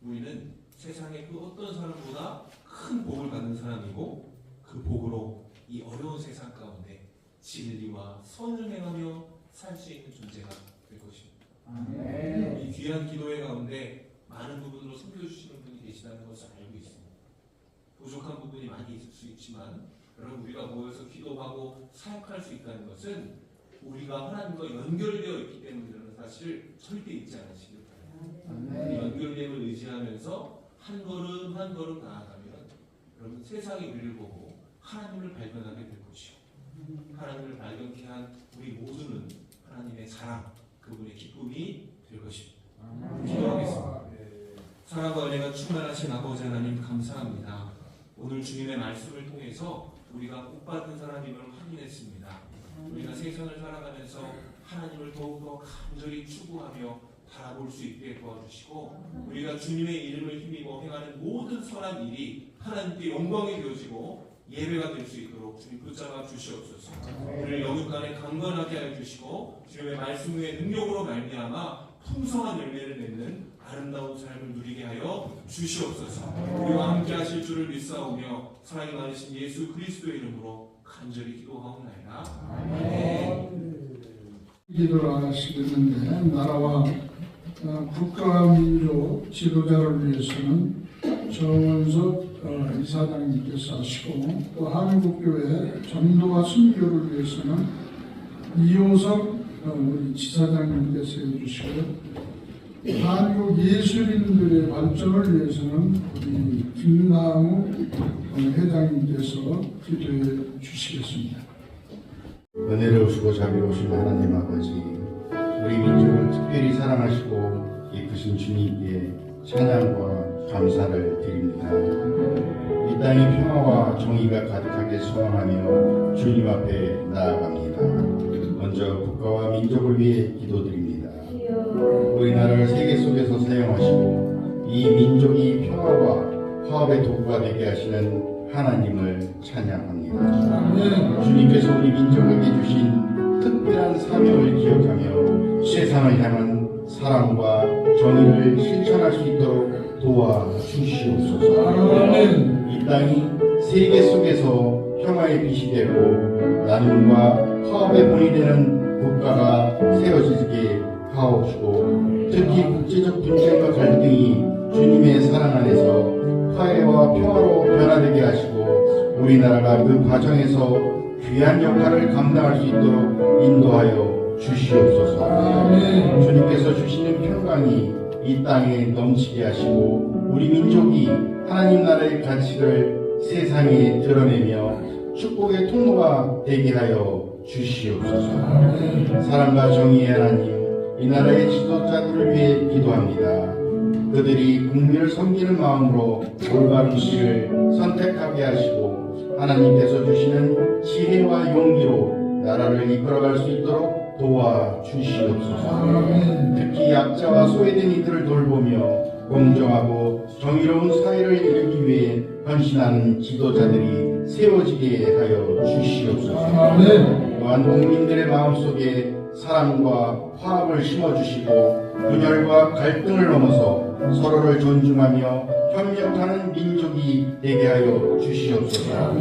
F: 우리는 세상의 그 어떤 사람보다 큰 복을 받는 사람이고, 그 복으로 이 어려운 세상 가운데 진리와 선을 행하며 살 수 있는 존재가 될 것입니다. 이 귀한 기도회 가운데 많은 부분으로 섬겨주시는 분이 계시다는 것을 알고 있습니다. 부족한 부분이 많이 있을 수 있지만, 여러분, 우리가 모여서 기도하고 사역할 수 있다는 것은 우리가 하나님과 연결되어 있기 때문이라는 사실을 절대 잊지 않으시길 바랍니다. 이 연결됨을 의지하면서 한 걸음 한 걸음 나아가면 여러분, 세상이 우리를 보고 하나님을 발견하게 될 것이요, 하나님을 발견케 한 우리 모두는 하나님의 사랑, 그분의 기쁨이 될 것입니다. 기도하겠습니다. 사랑과 은혜가 충만하신 아버지 하나님, 감사합니다. 오늘 주님의 말씀을 통해서 우리가 복받은 사람임을 확인했습니다. 우리가 세상을 살아가면서 하나님을 더욱더 간절히 추구하며 바라볼 수 있게 도와주시고, 우리가 주님의 이름을 힘입어 행하는 모든 선한 일이 하나님께 영광이 되어지고 예배가 될 수 있도록 주님 붙잡아 주시옵소서. 우리를 영육간에 강건하게 하여 주시고, 주님의 말씀 후에 능력으로 말미암아 풍성한 열매를 맺는 아름다운 삶을 누리게 하여 주시옵소서. 우리와 함께 하실 줄을 믿사오며 사랑이 많으신 예수 그리스도의 이름으로 간절히 기도하옵나이다. 아멘.
B: 기도를 하시겠는데, 나라와 국가와 민족 지도자를 위해서는 정원석 이사장님께서 하시고, 또 한국교회 전도와 선교를 위해서는 이호석 우리 지사장님께서 해주시고, 한국 예술인들의 발전을 위해서는 우리 김나무 회장님께서 기도해 주시겠습니다.
G: 은혜로우시고 자비로우신 하나님 아버지, 우리 민족을 특별히 사랑하시고 이끄신 주님께 찬양과 감사를 드립니다. 이 땅이 평화와 정의가 가득하게 소망하며 주님 앞에 나아갑니다. 먼저 국가와 민족을 위해 기도드립니다. 우리나라를 세계 속에서 사용하시고 이 민족이 평화와 화합의 도구가 되게 하시는 하나님을 찬양합니다. 주님께서 우리 민족에게 주신 특별한 사명을 기억하며 세상을 향한 사랑과 정의를 실천할 수 있도록 도와주시옵소서. 이 땅이 세계 속에서 평화의 빛이 되고 나눔과 화합의 본이 되는 국가가 세워지게 하옵시고, 특히 국제적 분쟁과 갈등이 주님의 사랑 안에서 화해와 평화로 변화되게 하시고, 우리나라가 그 과정에서 귀한 역할을 감당할 수 있도록 인도하여 주시옵소서.
B: 아멘.
G: 주님께서 주시는 평강이 이 땅에 넘치게 하시고 우리 민족이 하나님 나라의 가치를 세상에 드러내며 축복의 통로가 되게 하여 주시옵소서. 사랑과 정의의 하나님, 이 나라의 지도자들을 위해 기도합니다. 그들이 국민을 섬기는 마음으로 올바른 길을 선택하게 하시고 하나님께서 주시는 지혜와 용기로 나라를 이끌어갈 수 있도록 도와주시옵소서. 특히 약자와 소외된 이들을 돌보며 공정하고 정의로운 사회를 이루기 위해 헌신하는 지도자들이 세워지게 하여 주시옵소서. 또한 국민들의 마음속에 사랑과 화합을 심어주시고 분열과 갈등을 넘어서 서로를 존중하며 협력하는 민족이 되게 하여 주시옵소서.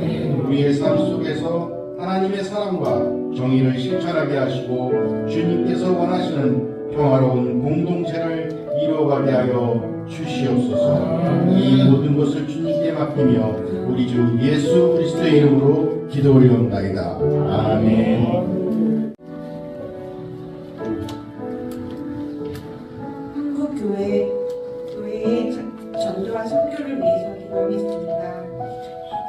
G: 우리의 삶 속에서 하나님의 사랑과 정의를 실천하게 하시고 주님께서 원하시는 평화로운 공동체를 이루어가게 하여 주시옵소서. 이 모든 것을 주님께 맡기며 우리 주 예수 그리스도의 이름으로 기도 올려옵나이다. 아멘.
H: 한국교회의 전도와 선교를 위해서 기도하겠습니다.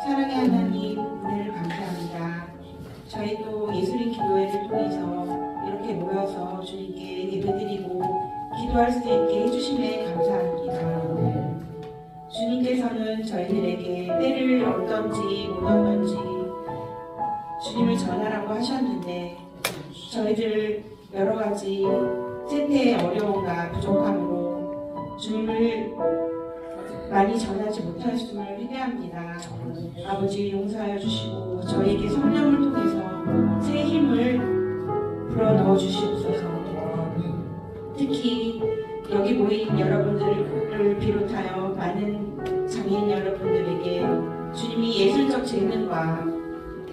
H: 사랑의 하나님, 은혜를 감사합니다. 저희 또 예수님 기도회를 통해서 이렇게 모여서 주님께 예배드리고 기도할 수 있게 해주심에 감사합니다. 주님께서는 저희들에게 때를 얻던지 못 얻던지 주님을 전하라고 하셨는데 저희들 여러 가지 세태의 어려움과 부족함으로 주님을 많이 전하지 못했음을 회개합니다. 아버지 용서하여 주시고 저에게 성령을 통해서 새 힘을 불어넣어 주시옵소서. 특히 여기 모인 여러분들을 비롯하여 많은 장애인 여러분들에게 주님이 예술적 재능과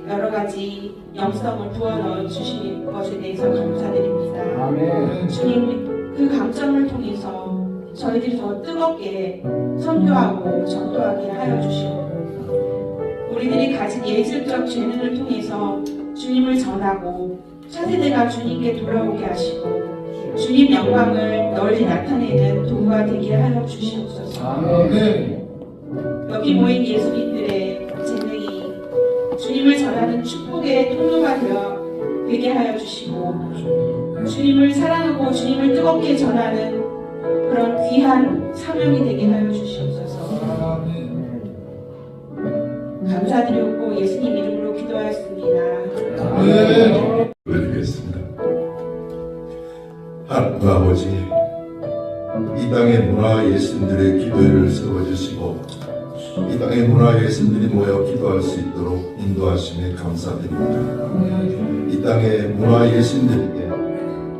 H: 여러 가지 영성을 부어넣어 주신 것에 대해서 감사드립니다. 주님, 그 강점을 통해서 저희들이 더 뜨겁게 선교하고 전도하게 하여 주시고 우리들이 가진 예술적 재능을 통해서 주님을 전하고 차세대가 주님께 돌아오게 하시고 주님 영광을 널리 나타내는 도구가 되게 하여 주시옵소서. 여기 모인 예수님들의 재능이 주님을 전하는 축복의 통로가 되게 하여 주시고 주님을 사랑하고 주님을 뜨겁게 전하는 그런 귀한 사명이 되게 하여 주시옵소서. 감사드리고 예수님 이름으로 기도하였습니다.
I: 드리겠습니다. 하나님 아버지, 이 땅의 문화 예수님들의 기도회를 세워주시고 이 땅의 문화 예수님들이 모여 기도할 수 있도록 인도하심에 감사드립니다. 이 땅의 문화 예수님들에게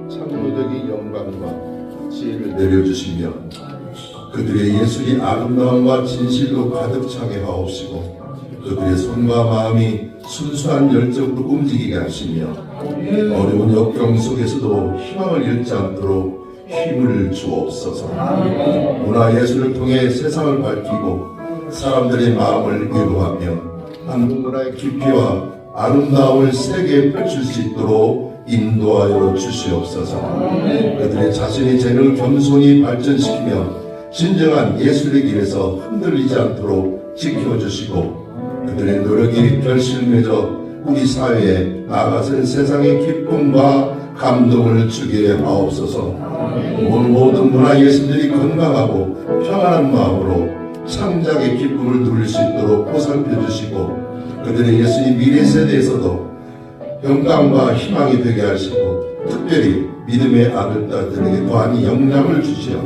I: 창조적인 영광과 지혜를 내려주시며 그들의 예술이 아름다움과 진실로 가득 차게 하옵시고 그들의 손과 마음이 순수한 열정으로 움직이게 하시며 어려운 역경 속에서도 희망을 잃지 않도록 힘을 주옵소서. 문화예술을 통해 세상을 밝히고 사람들의 마음을 위로하며 한국 문화의 깊이와 아름다움을 세계에 펼칠 수 있도록 인도하여 주시옵소서. 그들의 자신의 재능을 겸손히 발전시키며 진정한 예술의 길에서 흔들리지 않도록 지켜주시고 그들의 노력이 결실을 맺어 우리 사회에 나아가는 세상의 기쁨과 감동을 주게 하옵소서. 오늘 모든 문화예술들이 건강하고 평안한 마음으로 창작의 기쁨을 누릴 수 있도록 보살펴 주시고 그들의 예수님 미래 세대에서도 영광과 희망이 되게 하시고 특별히 믿음의 아들 딸들에게 더한 영향을 주시어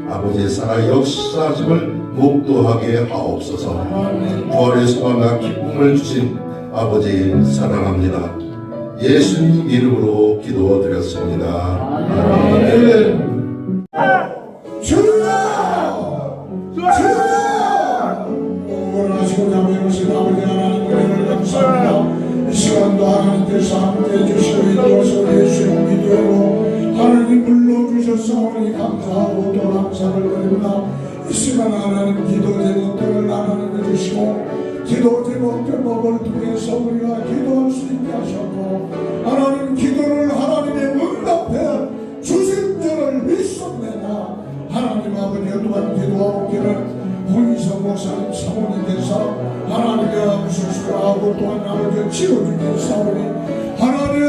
I: 아버지의 살아 역사심을 목도하게 하옵소서. 부활의 소망과 기쁨을 주신 아버지 사랑합니다. 예수님 이름으로 기도드렸습니다. 아멘.
B: 원하시고 자비하신 아버지 하나님 은혜를 감사합니다. 이 시간도 하나님께서 함께해 주시고 인도하시고 예수님 믿음으로 하나님 불러주셨사오니 감사하고 또 감사를 드립니다. 이 시간 하나님 기도 제목들을 하나님 해주시고 기도 제목을 통해서 우리가 기도할 수 있게 하셨고 하나님 기도를 하나님의 응답해 주실 줄을 믿습니다. 하나님 아버지 또한 기도하기를 홍희성 목사님 사모님께서 하나님의 수술하고 또한 아버지 치료주님 사모님 하나님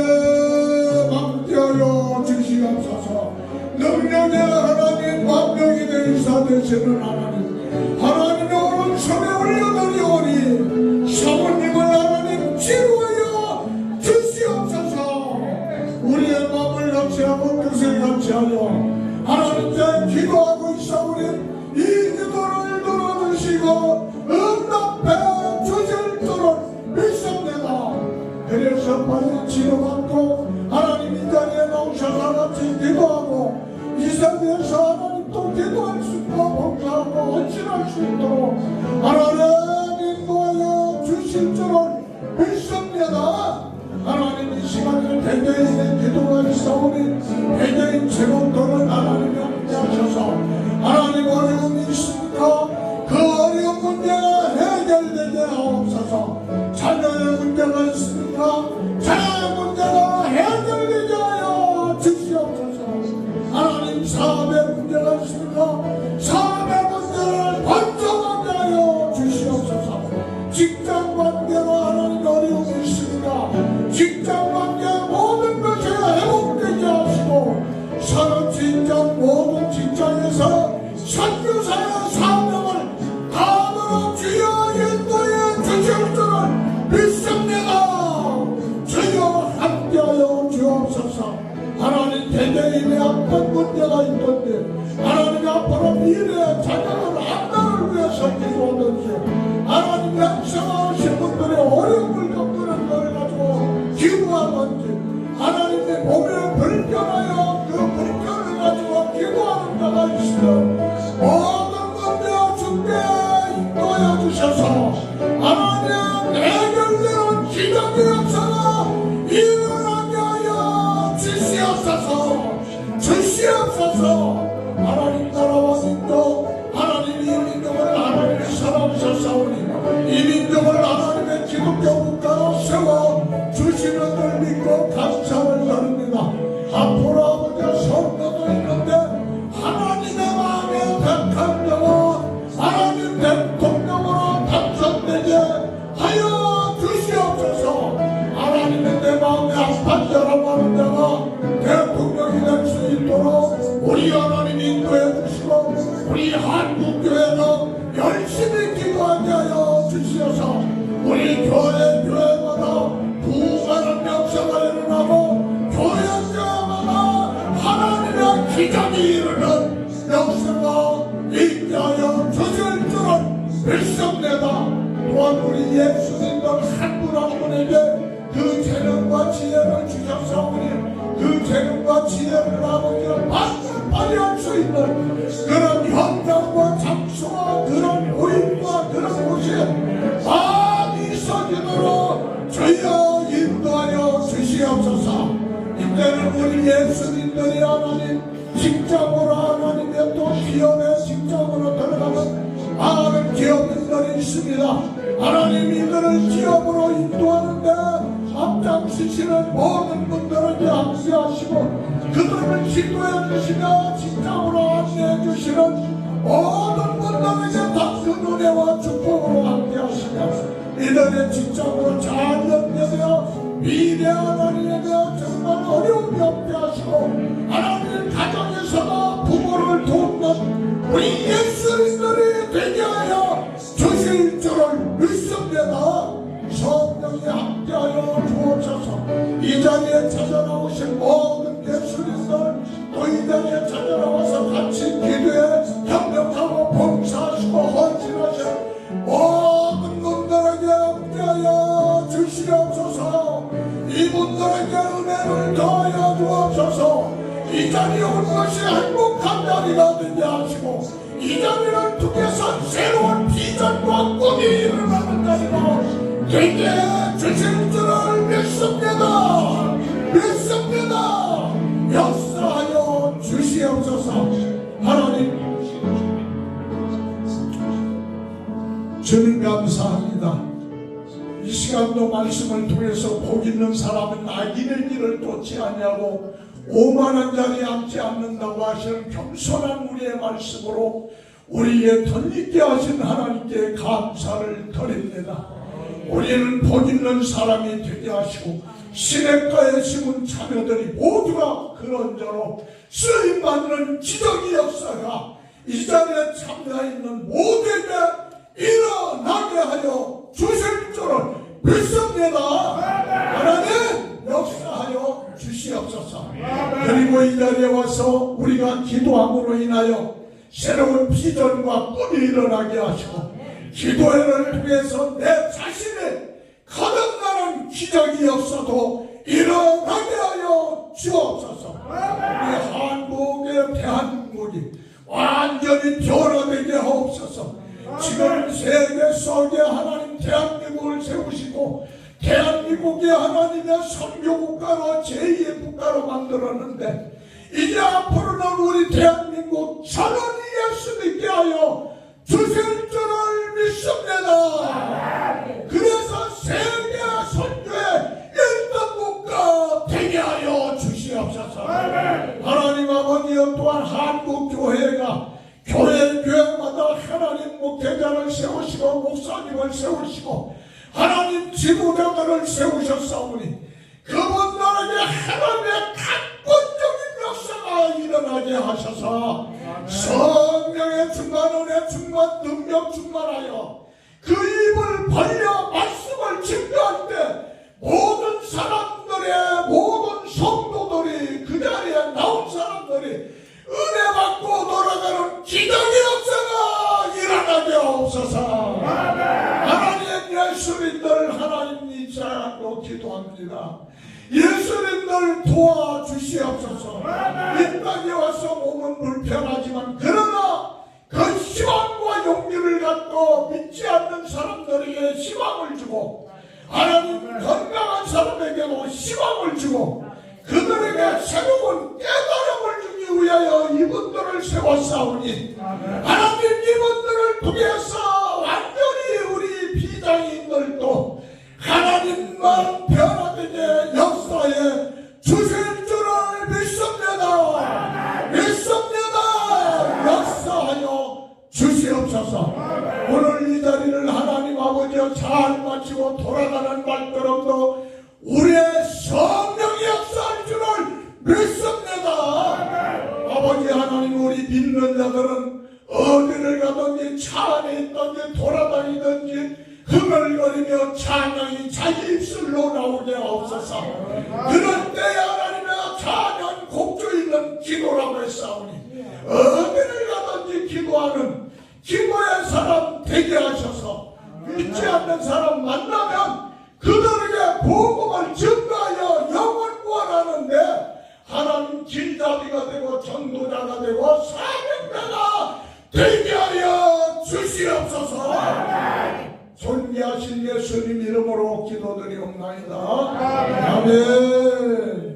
B: 함께하여 주시옵소서. 능력의 하나님 완벽이 되사 되시는 하나님의 오른손에 올려드리오니 사모님을 하나님 치료하여 주시옵소서. 우리의 마음을 같이하고 뜻을 같이하여 하나님께 기도하고 있사오니 이 기도를 들어주시고 응답해 주실 줄을 믿습니다. 그래서 빨리 치료받고 하나님 이 자리에 나오셔서 같이 기도하고 이 세상에서 하나님 또 기도할 수 있고 봉사하고 헌신할 수 있도록 하나님 인도하여 주실 줄을 믿습니다. 하나님 이 시간에 개개인의 기도가 있사오니 개개인 제목들을 하나님이 함께하셔서 하나님 어려움이 있습니까? 그 어려운 문제가 해결되게 하옵소서. 자녀의 문제가 있습니까? 자녀의 문제가 해결되게 하여 주시옵소서. 하나님 사업의 문제가 있습니까? 사업의 문제를 번쩍하게 하여 주시옵소서. 직장 관계가 하나님 어려움이 있습니다. 직장 관계 모든 것이 회복되게 하시고 사는 직장 모든 직장에서 선교사의 사명을 다음으로 주여 인도해 주실 줄을 믿습니다. 주여 함께하여 주옵소서. 하나님 개개인의 어떤 문제가 있던데 하나님 앞으로 미래의 자녀들 안나를 위해서 기도하든지 하나님 양생하신 분들의 어려움을 겪는 걸 가지고 기도하든지 하나님의 몸에 불편하여 그 불편을 가지고 기도하는 자가 있으면 모든 문제 주께 인도하여 주셔서 하나님 해결되는 기적의 역사가 일어나게 하여 주시옵소서. 하나님 나라와 민족 하나님 이 민족을 하나님의 사랑하셨사오니 이 민족을 하나님의 기독교 국가로 세워 주시는 걸 믿고 감사를 드립니다. 앞으로 아버지 성도도 있는데 하나님의 마음에 택한 자와 하나님 대통령으로 당선되게 하여 주시옵소서. 하나님의 내 마음에 아픈 자라고 하는 자가 대통령이 될 수 있도록 우리 하나님 인도해 주시고 우리 한국교회는 열심히 기도하게 하여 주시어서 우리 교회마다 부가는 역사가 일어나고 교회마다 하나님의 기적이 이르는 역사가 있게 하여 주실 줄을 믿습니다. 또한 우리 예수님도 한 분 한 분에게 그 재능과 지혜를 주셨사오니 그 재능과 지혜를 아버지가 반드시 발휘할 수 있는 그런 현장과 장소와 그런 모임과 그런 곳이 많이 있어지도록 주여 인도하여 주시옵소서. 이때는 우리 예수님들이 하나님 직장으로 하나님의 또 기업의 직장으로 들어가는 많은 기업인들이 있습니다. 하나님 이들을 기업으로 인도하는데 앞장서시는 모든 분들에게 함께하시고 그들을 지도해 주시며 직장으로 안내해 주시는 모든 분들에게 다 그 은혜와 축복으로 함께하시며 이들의 직장으로 잘 연결되어 미래 하나님에 대한 정말 어려움이 없게 하시고 하나님 가정에서도 부모를 돕는 우리 예수님들이 되게 하여 주실 줄을 믿습니다. 성령이 함께하여 주옵소서. 이 자리에 찾아나오신 모든 예수님들 또 이 자리에 찾아나와서 같이 기도에 협력하고 봉사하시고 헌신하시는 모든 분들에게 함께하여 주시옵소서. 이분들에게 은혜를 더하여 주옵소서. 이 자리에 온 것이 행복한 자리가 되게 하시고 이 자리를 통해서 새로운 비전과 꿈이 일어나는 자리로 되게 주실 줄을 믿습니다. 역사하여 주시옵소서. 하나님 주님 감사합니다. 시간도 말씀을 통해서 복 있는 사람은 악인의 길을 쫓지 아니하고 오만한 자리에 앉지 않는다고 하시는 겸손한 우리의 말씀으로 우리에게 덧있게 하신 하나님께 감사를 드립니다. 우리는 복 있는 사람이 되게 하시고 시냇가에 심은 자녀들이 모두가 그런 자로 쓰임받는 기적의 역사가 이 자리에 참여해 있는 모두에게 일어나게 하여 주실 줄을 믿습니다. 하나님 역사하여 주시옵소서. 그리고 이 자리에 와서 우리가 기도함으로 인하여 새로운 비전과 꿈이 일어나게 하시고 기도회를 통해서 내 자신의 거듭나는 기적의 역사도 일어나게 하여 주옵소서. 우리 한국의 대한민국이 완전히 변화되게 하옵소서. 지금 세계 속에 하나님 대한민국을 세우시고 대한민국이 하나님의 선교국가로 제2의 국가로 만들었는데 이제 앞으로는 우리 대한민국 전원이 예수 믿게 하여 주실 줄을 믿습니다. 그래서 세계 선교의 1등 국가 되게 하여 주시옵소서. 하나님 아버지여, 또한 한국교회가 교회마다 하나님 목회자를 세우시고 목사님을 세우시고 하나님 지도자들을 세우셨사오니 그분들에게 하나님의 각본적인 역사가 일어나게 하셔서 성령의 충만, 은혜 충만, 능력 충만하여 그 입을 벌려 말씀을 증거할 때 모든 사람들의 모든 성도들이 그 자리에 나온 사람들이 은혜 받고 돌아가는 기적의 역사가 일어나게 하옵소서. 하나님 예수님들 하나님 이자로 기도합니다. 예수님들 도와주시옵소서. 이 땅에 와서 몸은 불편하지만 그러나 그 희망과 용기를 갖고 믿지 않는 사람들에게 희망을 주고 하나님 건강한 사람에게도 희망을 주고 그들에게 새로운 깨달음을 주기 위하여 이분들을 세웠사오니 하나님 이분들을 통해서 완전히 우리 비장인들도 하나님만 변화되게 역사에 주실 줄을 믿습니다. 역사하여 주시옵소서. 오늘 이 자리를 하나님 아버지여 잘 마치고 돌아가는 발걸음도 우리의 성령이 역사할 줄을 믿습니다. 아버지 하나님, 우리 믿는 자들은 어디를 가든지 차 안에 있든지 돌아다니든지 흥얼거리며 찬양이 자기 입술로 나오게 하옵소서. 그럴 때에 하나님의 찬양 곡조 있는 기도라고 했사오니 어디를 가든지 기도하는 기도의 사람 되게 하셔서 믿지 않는 사람 만나면 그들에게 복음을 증거하여 영혼 구원하는데 하나님 길잡이가 되고 전도자가 되고 사명자가 되게 하여 주시옵소서. 존귀하신 예수님 이름으로 기도드리옵나이다. 아멘.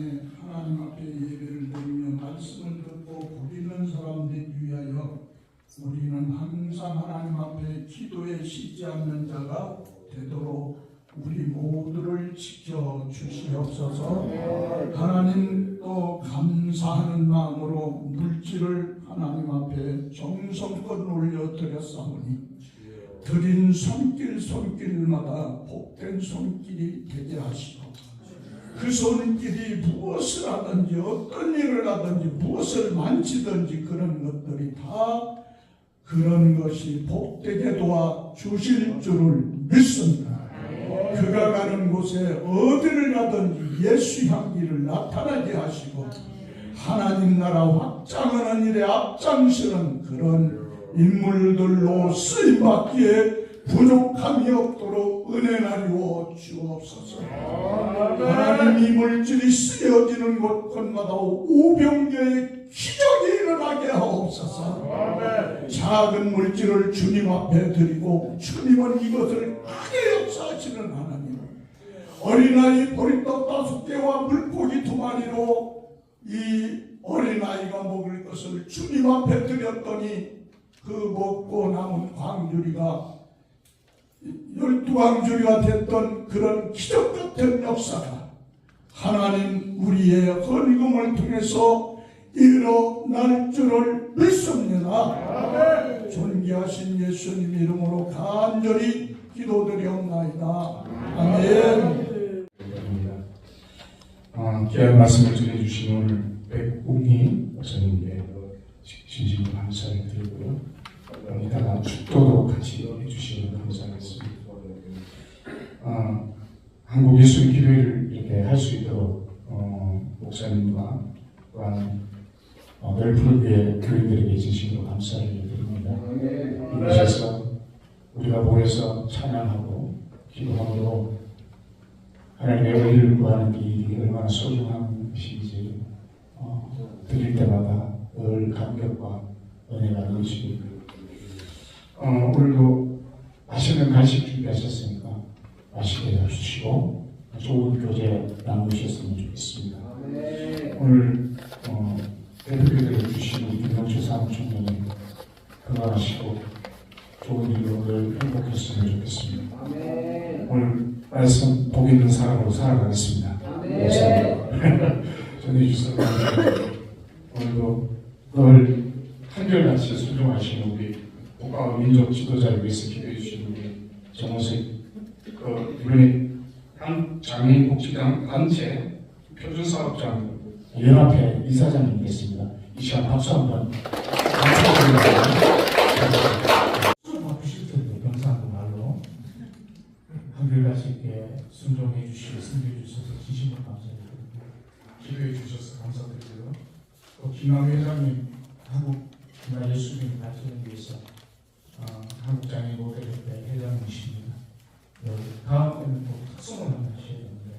B: 시간에 하나님 앞에 예배를 드리며 말씀을 듣고 복 있는 사람 되기 위하여 우리는 항상 하나님 앞에 기도에 쉬지 않는 자가 되도록 우리 모두를 지켜 주시옵소서. 하나님 또 감사하는 마음으로 물질을 하나님 앞에 정성껏 올려드렸사오니 드린 손길마다 복된 손길이 되게 하시고 그 손길이 무엇을 하든지 어떤 일을 하든지 무엇을 만지든지 그런 것들이 다 그런 것이 복되게 도와 주실 줄을 믿습니다. 그가 가는 곳에 어디를 가든지 예수 향기를 나타나게 하시고 하나님 나라 확장하는 일에 앞장서는 그런 인물들로 쓰임받기에 부족함이 없도록 은혜나리워 주옵소서. 하나님 이 물질이 쓰여지는 곳곳마다 우병교의 기적이 일어나게 하옵소서. 작은 물질을 주님 앞에 드리고 주님은 이것을 크게 역사하시는 하나님. 어린아이 보리떡 5개와 물고기 2마리로 이 어린아이가 먹을 것을 주님 앞에 드렸더니 그 먹고 남은 광주리가 12광주리가 됐던 그런 기적 같은 역사가 하나님 우리의 헌금을 통해서 일어날 줄을 믿습니다. 존귀하신 예수님 이름으로 간절히 기도드리옵나이다. 아멘.
C: 귀한 말씀을 전해주신 오늘 백웅희 목사님께 진심으로 감사를 드리고요. 이따가 축도도 같이 해주시면 감사하겠습니다. 한국 예수님 기도회를 이렇게 할 수 있도록 목사님과 또한 멜프를 위해 교인들에게 진심으로 감사를 드립니다. 이곳에서 우리가 모여서 찬양하고 기도함으로 하나님의 의를 구하는 일이 얼마나 소중한 것인지 드릴 때마다 늘 감격과 은혜가 넘치고 오늘도 맛있는 간식 준비하셨으니까 맛있게 해주시고 좋은 교제 나누셨으면 좋겠습니다. 오늘 대표교회를 주신 우리 김영철 사무총장님 건강하시고 좋은 일로 늘 행복했으면 좋겠습니다. 오늘 말씀 복 있는 사람으로 살아가겠습니다. 감사합니다. 전해주셔서 감사합니다. 오늘도 늘 한결같이 순종하시는 우리 국가 민족 지도자를 위해서 기도해 주신 우리 정호식 이번에 장애인 복지당 단체 표준사업장 연합회 이사장님 계십니다. 이 시간 박수 한번 바쁘실 텐데 경상도 말로 한결같이 이렇게 순종해 주시고 승리해 주셔서 진심으로 감사드립니다. 기도해 주셔서 감사드리고요. 또 김학 회장님 한국 문화 예술인 발전을 위해서 한국장애인 모델협회 회장이십니다. 다음에는 또 특성을 하셔야 되는데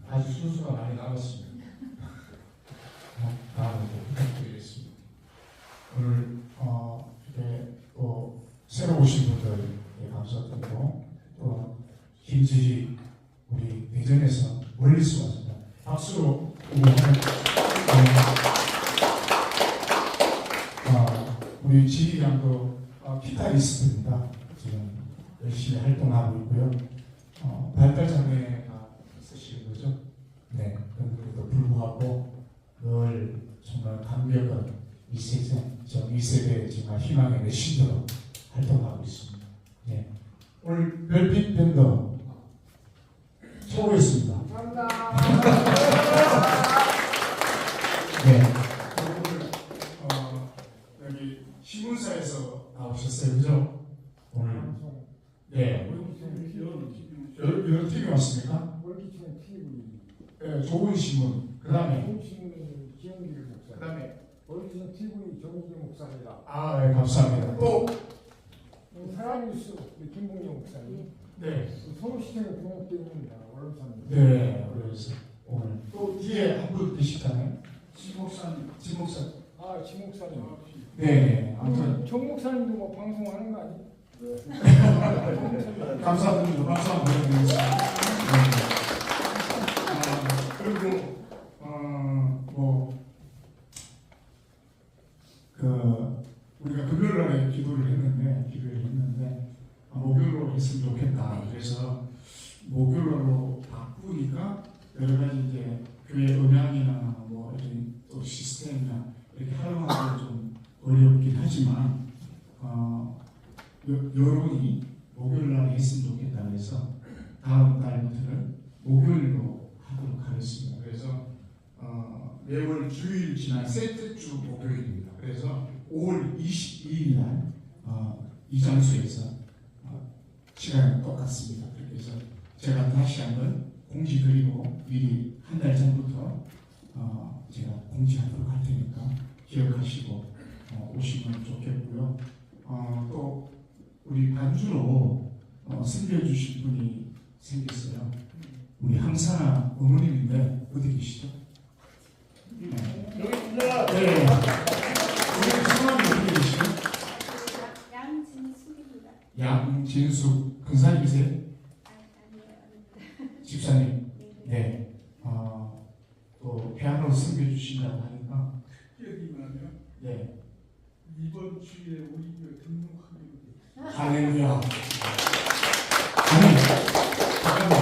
C: 아주 순수가 많이 남았습니다. 다음에 또 부탁드리겠습니다. 오늘 이렇게 또 새로 오신 분들에게 감사드리고 또 김지희 우리 대전에서 멀리서 왔습니다. 박수로 응원하는 우리 지희 양도 기타리스트입니다. 지금 열심히 활동하고 있고요. 발달 장애가 있으신 거죠? 네. 그런데도 불구하고 늘 정말 감격은 이 세대 정말 희망의 메신저로 활동하고 있습니다. 네. 오늘 별빛 밴더 수고했습니다. 네. 오늘 여기 신문사에서 나오셨어요, 그죠? 오늘. 네. 여러 TV 왔습니까? 네, 좋은 신문. 그 다음에. 그 다음에.
J: 월기선 TV 정우기 목사입니다.
C: 아, 네, 감사합니다. 또.
J: 사랑뉴스 김봉영 목사님.
C: 네.
J: 서울시청에 등록되어 있습니다. 원로사입니다.
C: 네, 그래서 오늘 또 뒤에 한 분 계시잖아요. 진 목사님.
J: 아, 진 목사님.
C: 네, 아무튼
J: 정 목사님도 뭐 방송하는 거 아니에요?
C: 감사드립니다. 박수 한번 드리겠습니다. 그리고 목요일날에 기도를 했는데 목요일로 했으면 좋겠다. 그래서 목요일로 바꾸니까 여러 가지 이제 교회 음향이나 뭐 이런 또 시스템이나 이렇게 활용하기 좀 어렵긴 하지만 여론이 목요일날 했으면 좋겠다. 그래서 다음 달부터는 목요일로 하도록 하겠습니다. 그래서 매월 주일 지난 셋째 주 목요일입니다. 그래서 5월 22일 날 이 장소에서 시간이 똑같습니다. 그래서 제가 다시 한번 공지 드리고 미리 한 달 전부터 제가 공지하도록 할 테니까 기억하시고 오시면 좋겠고요. 또 우리 반주로 섬겨주신 분이 생겼어요. 우리 항사나 어머님인데 어디 계시죠?
B: 여기 있습니다.
C: 네. 우리 성함이 어디 계시죠?
H: 양진숙입니다.
C: 양진숙 근사님이세요?
H: 아니요.
C: 집사님. 네. 또 피아노 섬겨주신다고 하니까
B: 여기만요.
C: 네.
B: 이번 주에 우리 교회 등록하기로 돼.
C: 할렐루야. 아니, 잠깐만.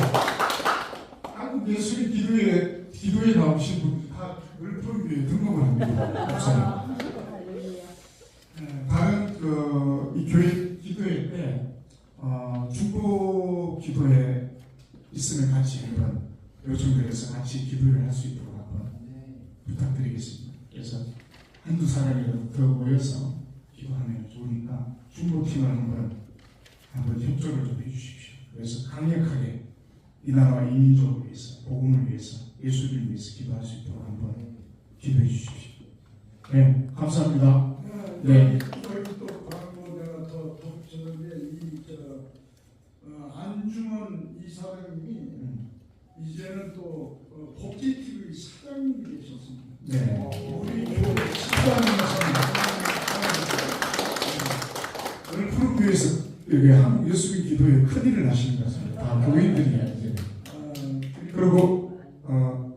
C: 한국 예수님 기도에 나오신 분들 다 을품교에 등록을 합니다. 목사님. 다른 이 교회 기도회 때 중보 기도회 있으면 같이 한번 요청드려서 같이 기도를 할 수 있도록 한번 부탁드리겠습니다. 그래서 한두 사람이라도 더 모여서 기도하면 좋으니까 중보팀을 한번 협조를 좀 해주십시오. 그래서 강력하게 이 나라와 이 민족을 위해서, 복음을 위해서, 예수를 위해서 기도할 수 있도록 한번 기도해 주십시오. 네, 감사합니다. 네.
B: 여기 또 광고 내가 더 덧붙였는데 안중원 이사장님이 이제는 또 복지 TV 사장님이 되셨습니다.
C: 네.
B: 우리 교회 식당에서
C: 오늘 푸른교회에서 여기 한국 예수님 기도에 큰일을 하시는 것 같습니다. 다 교인들이야 이제. 그리고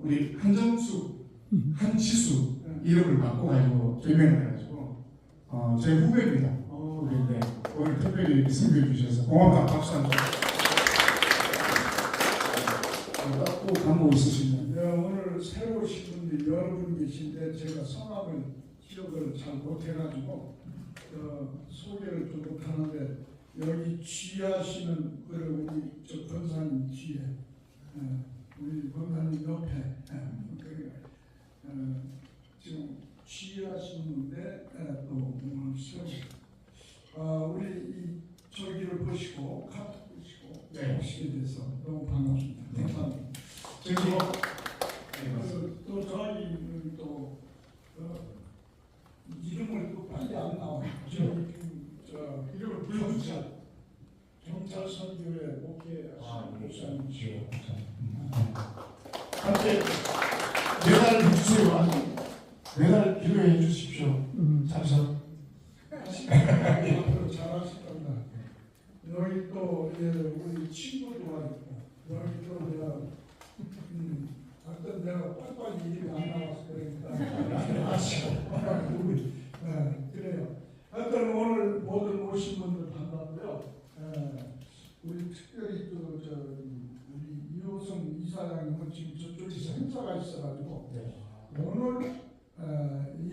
C: 우리 한지수 이름을 바꿔가지고 개명을 해가지고 제 후배입니다. 그런데 오늘 특별히 선교해 주셔서 고맙다. 박수 한번. 또 광고 있으신가요?
B: 네, 오늘 새로 오신 분들 여러분 계신데 제가 성함을 기억을 잘 못해가지고 소개를 좀 못하는데 여기 취하시는 우리 저 권사님 뒤에 우리 권사님 옆에 지금 취하시는데 또 오늘 새로 우리 이 저기를 보시고 카톡 보시고
C: 네.
B: 오시게 돼서 너무 반갑습니다. 감사합니다.
C: 그리고
B: 또 저희 또 이름을 또 빨리 안 나와요. 저 이름을 불러주세요. 경찰 선교회 목회하신 목사님이시고
C: 함께 매달 해주세요. 매달 기도해 주십시오. 참석.
B: 앞으로 잘하실 겁니다. 여기 또 우리 친구도 있고 여기 또 내가 하여튼 내가 빨리빨리 이름이 안 나와서 그러니까 아시고 그래요. 하여튼 오늘 모든 오신 분들 반갑고요. 우리 특별히 또 우리 이호성 이사장님은 지금 저쪽에서 행사가 있어가지고 오늘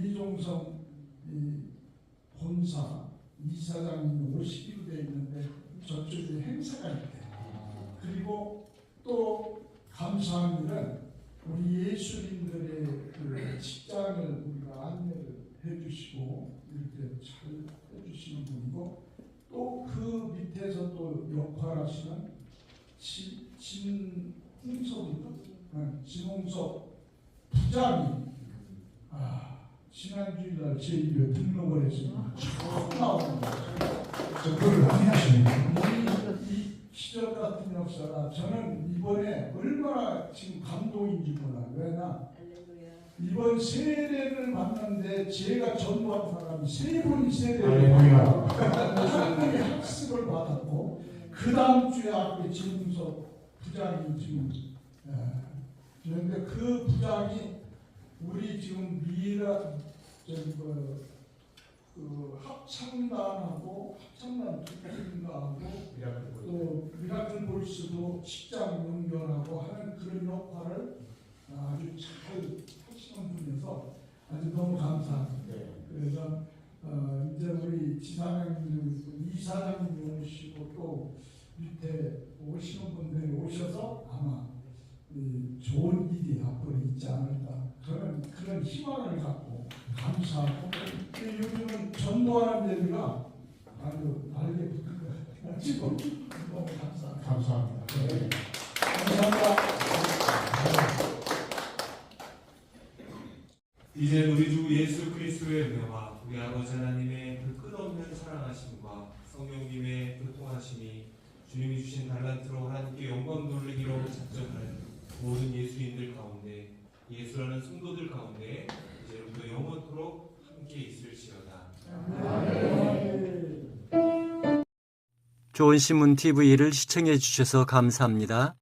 B: 이종성 본사 이사장님이 오시기로 되어 있는데 저쪽에 행사가 있대요. 그리고 또 감사한 일은 우리 예수님들의 그 직장을 우리가 안내를 해주시고 이렇게 잘 해주시는 분이고 또 그 밑에서 또 역할하시는 진홍석 부장이 지난주일날 제 입에 등록을 했습니다. 처음 나오는 거예요.
C: 그걸 많이 하시네요.
B: 이 시절 같은 역사가 저는 이번에 얼마나 지금 감동인지 몰라. 왜냐? 이번 세례를 만났는데 제가 전도한 사람이 세 분이 세례를 받았고 한 분이 학습을 받았고 그 다음 주에 앞에 진웅석 부장이 지금 그런데 그 부장이 우리 지금 미라 그 합창단 특징가하고 또 미라클 보이스도 직장 연결하고 하는 그런 역할을 아주 잘 하시는 분이어서 아주 너무 감사합니다. 그래서 이제 우리 이사장님 오시고 또 밑에 오시는 분들이 오셔서 아마 좋은 일이 앞으로 있지 않을까 그런 희망을 갖고 감사하고 요즘은 전도하는 데가 아주 날개 붙은 것 같아요. 지금 너무 감사합니다.
C: 감사합니다.
B: 네. 감사합니다.
F: 이제 우리 주 예수 그리스도의 은혜와 우리 아버지 하나님의 그 끝없는 사랑하심과 성령님의 그 통하심이 주님이 주신 달란트로 하나님께 영광 돌리기로 작정하는 모든 예수인들 가운데 예수라는 성도들 가운데 이제부터 영원토록 함께 있을지어다.
A: 좋은 신문 TV를 시청해 주셔서 감사합니다.